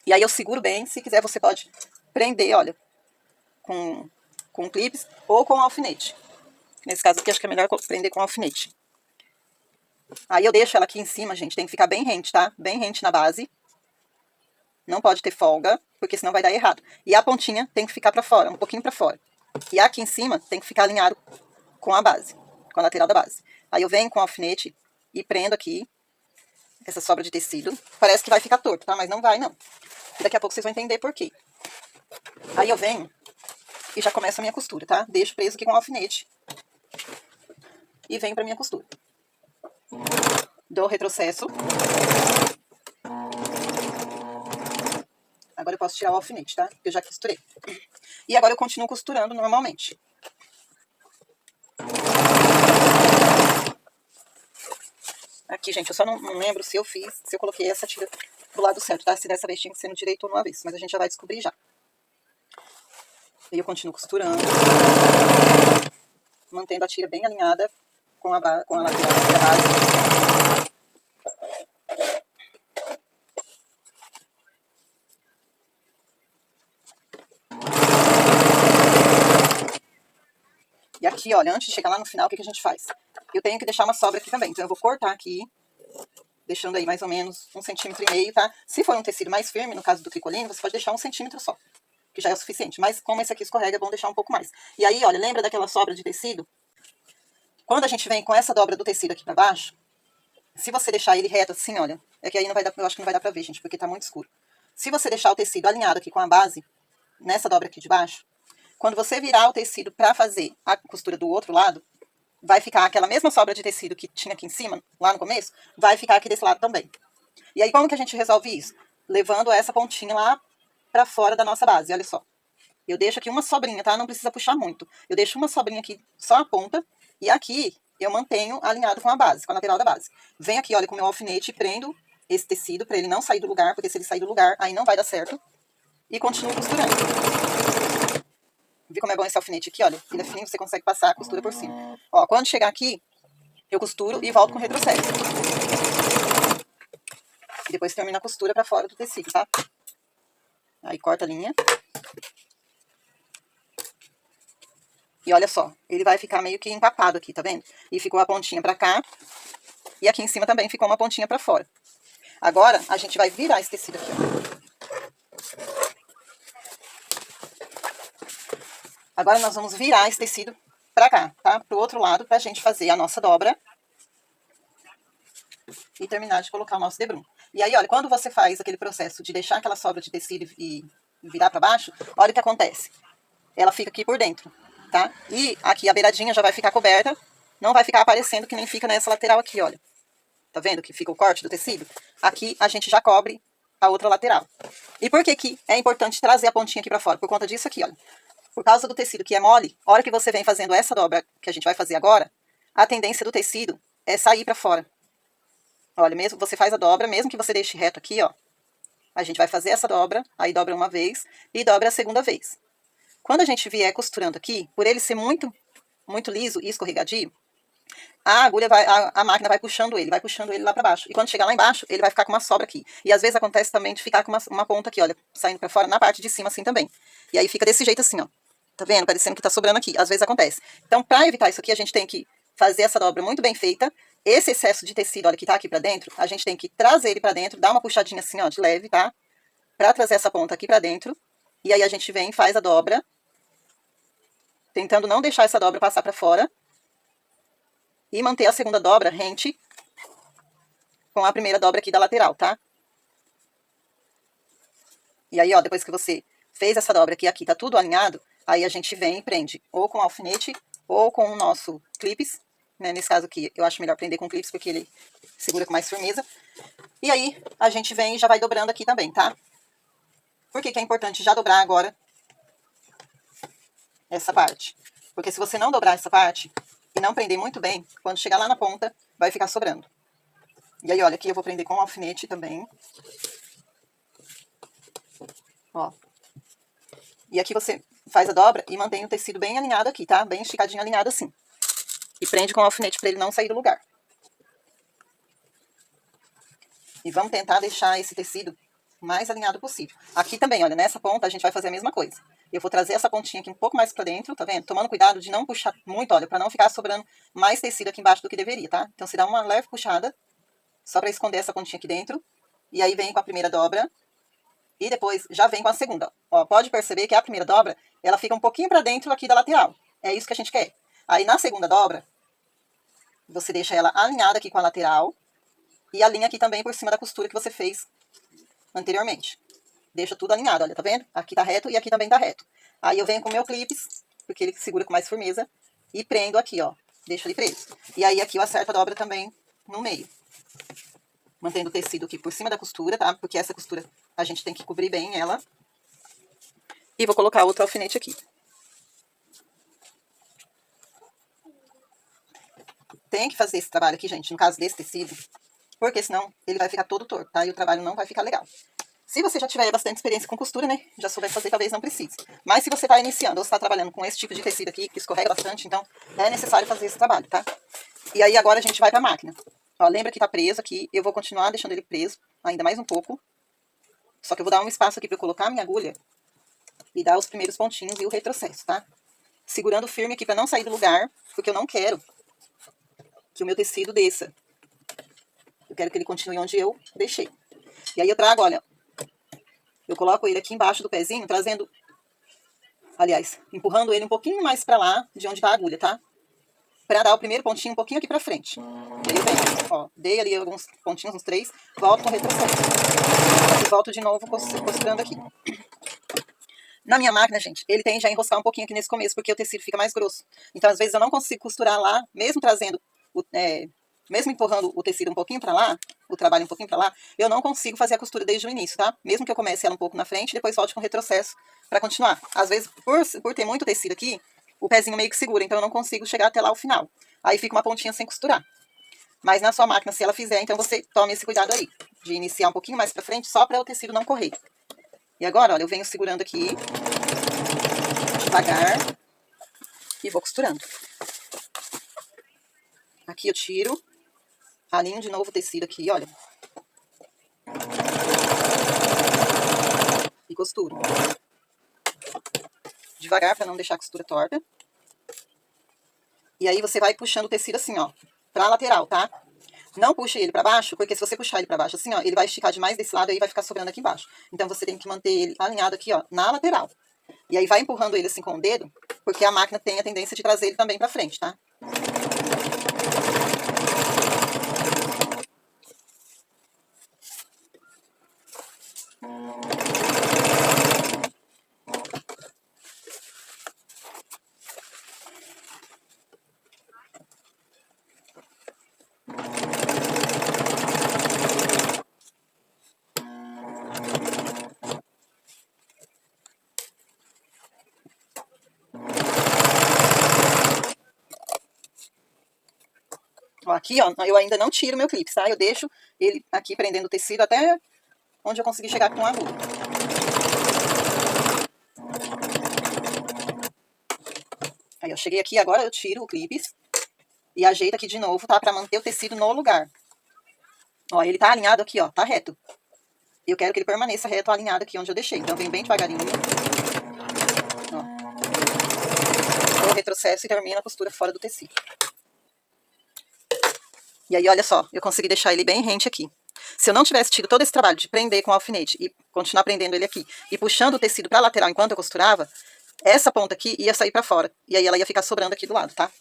E aí eu seguro bem, se quiser você pode prender, olha, com clips ou com alfinete. Nesse caso aqui, acho que é melhor prender com alfinete. Aí eu deixo ela aqui em cima, gente, tem que ficar bem rente, tá? Bem rente na base. Não pode ter folga, porque senão vai dar errado. E a pontinha tem que ficar pra fora, um pouquinho pra fora. E aqui em cima tem que ficar alinhado com a base, com a lateral da base. Aí eu venho com o alfinete e prendo aqui essa sobra de tecido. Parece que vai ficar torto, tá? Mas não vai, não. Daqui a pouco vocês vão entender por quê. Aí eu venho e já começo a minha costura, tá? Deixo preso aqui com o alfinete. E venho pra minha costura. Dou retrocesso. Agora eu posso tirar o alfinete, tá? Eu já costurei. E agora eu continuo costurando normalmente. Aqui, gente, eu só não lembro se eu coloquei essa tira do lado certo, tá? Se dessa vez tinha que ser no direito ou no avesso, mas a gente já vai descobrir já. E eu continuo costurando, mantendo a tira bem alinhada com a lateral da base. E aqui, olha, antes de chegar lá no final, o que a gente faz? Eu tenho que deixar uma sobra aqui também, então eu vou cortar aqui, deixando aí mais ou menos 1,5 centímetros, tá? Se for um tecido mais firme, no caso do tricoline, você pode deixar 1 centímetro só, que já é o suficiente. Mas como esse aqui escorrega, é bom deixar um pouco mais. E aí, olha, lembra daquela sobra de tecido? Quando a gente vem com essa dobra do tecido aqui pra baixo, se você deixar ele reto assim, olha, é que aí não vai dar, eu acho que não vai dar pra ver, gente, porque tá muito escuro. Se você deixar o tecido alinhado aqui com a base, nessa dobra aqui de baixo, quando você virar o tecido pra fazer a costura do outro lado, vai ficar aquela mesma sobra de tecido que tinha aqui em cima, lá no começo, vai ficar aqui desse lado também. E aí, como que a gente resolve isso? Levando essa pontinha lá pra fora da nossa base, olha só. Eu deixo aqui uma sobrinha, tá? Não precisa puxar muito. Eu deixo uma sobrinha aqui, só a ponta, e aqui eu mantenho alinhado com a base, com a lateral da base. Venho aqui, olha, com o meu alfinete e prendo esse tecido pra ele não sair do lugar, porque se ele sair do lugar, aí não vai dar certo. E continuo costurando. Viu como é bom esse alfinete aqui, olha? Ele é fininho, você consegue passar a costura por cima. Ó, quando chegar aqui, eu costuro e volto com retrocesso. E depois termino a costura pra fora do tecido, tá? Aí corta a linha. E olha só, ele vai ficar meio que empapado aqui, tá vendo? E ficou a pontinha pra cá. E aqui em cima também ficou uma pontinha pra fora. Agora, a gente vai virar esse tecido aqui, ó. Agora nós vamos virar esse tecido pra cá, tá? Pro outro lado, pra gente fazer a nossa dobra. E terminar de colocar o nosso debrum. E aí, olha, quando você faz aquele processo de deixar aquela sobra de tecido e virar pra baixo, olha o que acontece. Ela fica aqui por dentro, tá? E aqui a beiradinha já vai ficar coberta, não vai ficar aparecendo que nem fica nessa lateral aqui, olha. Tá vendo que fica o corte do tecido? Aqui a gente já cobre a outra lateral. E por que que é importante trazer a pontinha aqui pra fora? Por conta disso aqui, olha. Por causa do tecido que é mole, a hora que você vem fazendo essa dobra que a gente vai fazer agora, a tendência do tecido é sair pra fora. Olha, mesmo você faz a dobra, mesmo que você deixe reto aqui, ó. A gente vai fazer essa dobra, aí dobra uma vez e dobra a segunda vez. Quando a gente vier costurando aqui, por ele ser muito liso e escorregadio, a máquina vai puxando ele lá para baixo. E quando chegar lá embaixo, ele vai ficar com uma sobra aqui. E às vezes acontece também de ficar com uma ponta aqui, olha, saindo para fora na parte de cima assim também. E aí fica desse jeito assim, ó. Tá vendo? Parecendo que tá sobrando aqui. Às vezes acontece. Então, para evitar isso aqui, a gente tem que fazer essa dobra muito bem feita. Esse excesso de tecido, olha, que tá aqui para dentro, a gente tem que trazer ele para dentro, dar uma puxadinha assim, ó, de leve, tá? Para trazer essa ponta aqui para dentro. E aí a gente vem e faz a dobra, tentando não deixar essa dobra passar para fora. E manter a segunda dobra rente com a primeira dobra aqui da lateral, tá? E aí, ó, depois que você fez essa dobra aqui tá tudo alinhado, aí a gente vem e prende ou com alfinete ou com o nosso clips, né? Nesse caso aqui, eu acho melhor prender com clips porque ele segura com mais firmeza. E aí, a gente vem e já vai dobrando aqui também, tá? Por que que é importante já dobrar agora essa parte? Porque se você não dobrar essa parte e não prender muito bem, quando chegar lá na ponta, vai ficar sobrando. E aí, olha, aqui eu vou prender com um alfinete também. Ó. E aqui você faz a dobra e mantém o tecido bem alinhado aqui, tá? Bem esticadinho, alinhado assim. E prende com o alfinete para ele não sair do lugar. E vamos tentar deixar esse tecido o mais alinhado possível. Aqui também, olha, nessa ponta a gente vai fazer a mesma coisa. Eu vou trazer essa pontinha aqui um pouco mais para dentro, tá vendo? Tomando cuidado de não puxar muito, olha, para não ficar sobrando mais tecido aqui embaixo do que deveria, tá? Então você dá uma leve puxada, só para esconder essa pontinha aqui dentro. E aí vem com a primeira dobra. E depois já vem com a segunda. Ó, pode perceber que a primeira dobra, ela fica um pouquinho para dentro aqui da lateral. É isso que a gente quer. Aí na segunda dobra, você deixa ela alinhada aqui com a lateral. E alinha aqui também por cima da costura que você fez anteriormente. Deixa tudo alinhado, olha, tá vendo? Aqui tá reto e aqui também tá reto. Aí eu venho com o meu clips, porque ele segura com mais firmeza, e prendo aqui, ó. Deixo ele preso. E aí aqui eu acerto a dobra também no meio. Mantendo o tecido aqui por cima da costura, tá? Porque essa costura a gente tem que cobrir bem ela. E vou colocar outro alfinete aqui. Tem que fazer esse trabalho aqui, gente, no caso desse tecido, porque senão ele vai ficar todo torto, tá? E o trabalho não vai ficar legal. Se você já tiver bastante experiência com costura, né, já souber fazer, talvez não precise. Mas se você está iniciando ou está trabalhando com esse tipo de tecido aqui, que escorrega bastante, então é necessário fazer esse trabalho, tá? E aí agora a gente vai para a máquina. Ó, lembra que tá preso aqui, eu vou continuar deixando ele preso, ainda mais um pouco. Só que eu vou dar um espaço aqui para eu colocar a minha agulha e dar os primeiros pontinhos e o retrocesso, tá? Segurando firme aqui para não sair do lugar, porque eu não quero que o meu tecido desça. Eu quero que ele continue onde eu deixei. E aí eu trago, olha, eu coloco ele aqui embaixo do pezinho, trazendo, aliás, empurrando ele um pouquinho mais pra lá, de onde tá a agulha, tá? Pra dar o primeiro pontinho um pouquinho aqui pra frente. E aí eu venho, ó, dei ali alguns pontinhos, uns 3, volto com retrocesso. E volto de novo costurando aqui. Na minha máquina, gente, ele tende a enroscar um pouquinho aqui nesse começo, porque o tecido fica mais grosso. Então, às vezes, eu não consigo costurar lá, mesmo trazendo, mesmo empurrando o tecido um pouquinho pra lá, o trabalho um pouquinho pra lá, eu não consigo fazer a costura desde o início, tá? Mesmo que eu comece ela um pouco na frente, depois volte com retrocesso pra continuar. Às vezes, por ter muito tecido aqui, o pezinho meio que segura, então eu não consigo chegar até lá o final. Aí fica uma pontinha sem costurar. Mas na sua máquina, se ela fizer, então você tome esse cuidado aí, de iniciar um pouquinho mais pra frente, só para o tecido não correr. E agora, olha, eu venho segurando aqui, devagar, e vou costurando. Aqui eu tiro, alinho de novo o tecido aqui, olha. E costuro. Devagar, para não deixar a costura torta. E aí você vai puxando o tecido assim, ó, pra lateral, tá? Não puxe ele pra baixo, porque se você puxar ele pra baixo assim, ó, ele vai esticar demais desse lado e aí vai ficar sobrando aqui embaixo. Então você tem que manter ele alinhado aqui, ó, na lateral. E aí vai empurrando ele assim com o dedo, porque a máquina tem a tendência de trazer ele também pra frente, tá? Ó, aqui, ó, eu ainda não tiro meu clipe, tá? Eu deixo ele aqui prendendo o tecido até onde eu consegui chegar com a agulha. Aí eu cheguei aqui, agora eu tiro o clipe e ajeito aqui de novo, tá? Pra manter o tecido no lugar. Ó, ele tá alinhado aqui, ó, tá reto. Eu quero que ele permaneça reto, alinhado aqui onde eu deixei. Então, vem bem devagarinho. Ó. Eu retrocesso e termino a costura fora do tecido. E aí, olha só, eu consegui deixar ele bem rente aqui. Se eu não tivesse tido todo esse trabalho de prender com o alfinete e continuar prendendo ele aqui e puxando o tecido pra lateral enquanto eu costurava, essa ponta aqui ia sair pra fora. E aí ela ia ficar sobrando aqui do lado, tá?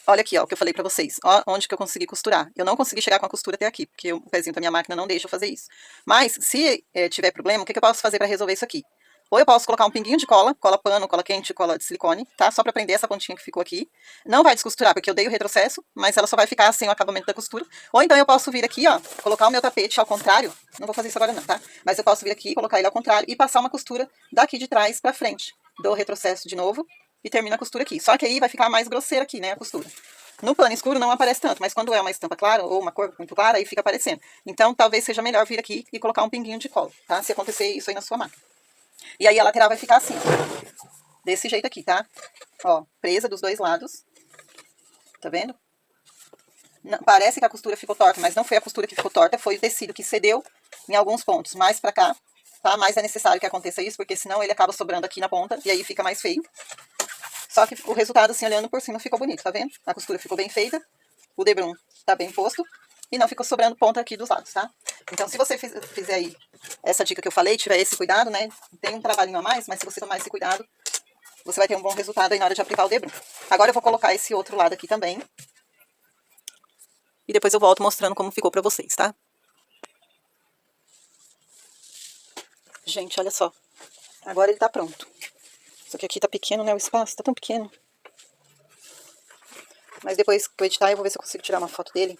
Olha aqui, ó, o que eu falei pra vocês. Ó, onde que eu consegui costurar. Eu não consegui chegar com a costura até aqui, porque o pezinho da minha máquina não deixa eu fazer isso. Mas, se tiver problema, o que eu posso fazer pra resolver isso aqui? Ou eu posso colocar um pinguinho de cola, cola pano, cola quente, cola de silicone, tá? Só pra prender essa pontinha que ficou aqui. Não vai descosturar, porque eu dei o retrocesso, mas ela só vai ficar sem o acabamento da costura. Ou então eu posso vir aqui, ó, colocar o meu tapete ao contrário. Não vou fazer isso agora não, tá? Mas eu posso vir aqui, colocar ele ao contrário e passar uma costura daqui de trás pra frente. Dou o retrocesso de novo e termino a costura aqui. Só que aí vai ficar mais grosseira aqui, né, a costura. No plano escuro não aparece tanto, mas quando é uma estampa clara ou uma cor muito clara, aí fica aparecendo. Então, talvez seja melhor vir aqui e colocar um pinguinho de cola, tá? Se acontecer isso aí na sua máquina. E aí a lateral vai ficar assim, desse jeito aqui, tá? Ó, presa dos dois lados. Tá vendo? Não, parece que a costura ficou torta, mas não foi a costura que ficou torta, foi o tecido que cedeu em alguns pontos. Mais pra cá, tá? Mas é necessário que aconteça isso, porque senão ele acaba sobrando aqui na ponta e aí fica mais feio. Só que o resultado, assim, olhando por cima, ficou bonito, tá vendo? A costura ficou bem feita, o debrum tá bem posto e não ficou sobrando ponta aqui dos lados, tá? Então, se você fizer aí essa dica que eu falei, tiver esse cuidado, né? Tem um trabalhinho a mais, mas se você tomar esse cuidado, você vai ter um bom resultado aí na hora de aplicar o debrum. Agora eu vou colocar esse outro lado aqui também. E depois eu volto mostrando como ficou pra vocês, tá? Gente, olha só. Agora ele tá pronto. Só que aqui tá pequeno, né? O espaço tá tão pequeno. Mas depois que eu editar, eu vou ver se eu consigo tirar uma foto dele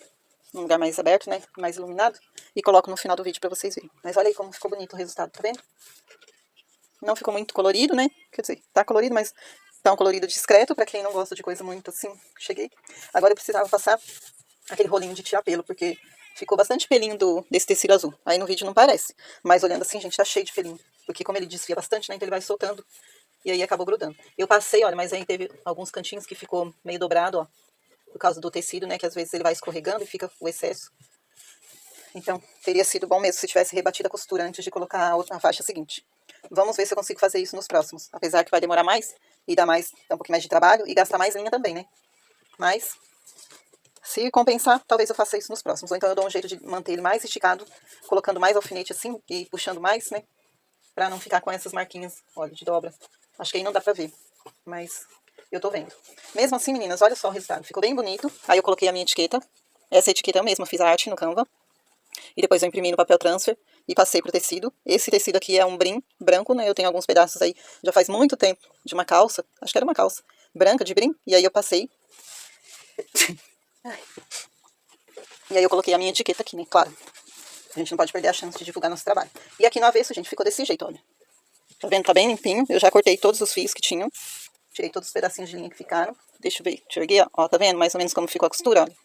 num lugar mais aberto, né? Mais iluminado. E coloco no final do vídeo pra vocês verem. Mas olha aí como ficou bonito o resultado, tá vendo? Não ficou muito colorido, né? Quer dizer, tá colorido, mas tá um colorido discreto pra quem não gosta de coisa muito assim. Cheguei. Agora eu precisava passar aquele rolinho de tirar pelo, porque ficou bastante pelinho desse tecido azul. Aí no vídeo não parece. Mas olhando assim, gente, tá cheio de pelinho. Porque como ele desfia bastante, né? Então ele vai soltando. E aí acabou grudando. Eu passei, olha, mas aí teve alguns cantinhos que ficou meio dobrado, ó. Por causa do tecido, né? Que às vezes ele vai escorregando e fica o excesso. Então, teria sido bom mesmo se tivesse rebatido a costura antes de colocar a faixa seguinte. Vamos ver se eu consigo fazer isso nos próximos. Apesar que vai demorar mais e dá um pouquinho mais de trabalho e gastar mais linha também, né? Mas, se compensar, talvez eu faça isso nos próximos. Ou então eu dou um jeito de manter ele mais esticado, colocando mais alfinete assim e puxando mais, né? Pra não ficar com essas marquinhas, olha, de dobra. Acho que aí não dá pra ver, mas eu tô vendo. Mesmo assim, meninas, olha só o resultado. Ficou bem bonito. Aí eu coloquei a minha etiqueta. Essa etiqueta eu mesma fiz a arte no Canva. E depois eu imprimi no papel transfer e passei pro tecido. Esse tecido aqui é um brim branco, né? Eu tenho alguns pedaços aí, já faz muito tempo, de uma calça. Acho que era uma calça branca de brim. E aí eu passei. E aí eu coloquei a minha etiqueta aqui, né? Claro. A gente não pode perder a chance de divulgar nosso trabalho. E aqui no avesso, gente, ficou desse jeito, olha. Tá vendo? Tá bem limpinho. Eu já cortei todos os fios que tinham. Tirei todos os pedacinhos de linha que ficaram. Deixa eu ver. Deixa eu erguer, ó. Ó, tá vendo mais ou menos como ficou a costura, olha.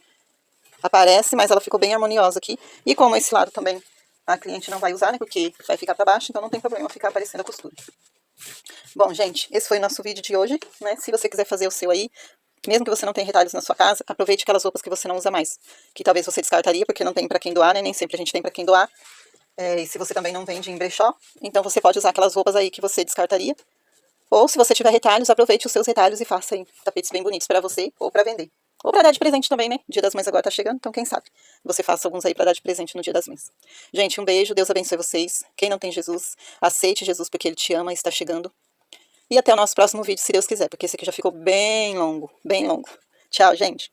Aparece, mas ela ficou bem harmoniosa aqui. E como esse lado também a cliente não vai usar, né? Porque vai ficar pra baixo, então não tem problema ficar aparecendo a costura. Bom, gente, esse foi o nosso vídeo de hoje, né? Se você quiser fazer o seu aí, mesmo que você não tenha retalhos na sua casa, aproveite aquelas roupas que você não usa mais. Que talvez você descartaria, porque não tem pra quem doar, né? Nem sempre a gente tem pra quem doar. E se você também não vende em brechó, então você pode usar aquelas roupas aí que você descartaria. Ou se você tiver retalhos, aproveite os seus retalhos e faça aí tapetes bem bonitos pra você ou pra vender. Ou pra dar de presente também, né? Dia das Mães agora tá chegando, então quem sabe você faça alguns aí pra dar de presente no Dia das Mães. Gente, um beijo, Deus abençoe vocês. Quem não tem Jesus, aceite Jesus porque Ele te ama e está chegando. E até o nosso próximo vídeo, se Deus quiser, porque esse aqui já ficou bem longo, bem longo. Tchau, gente.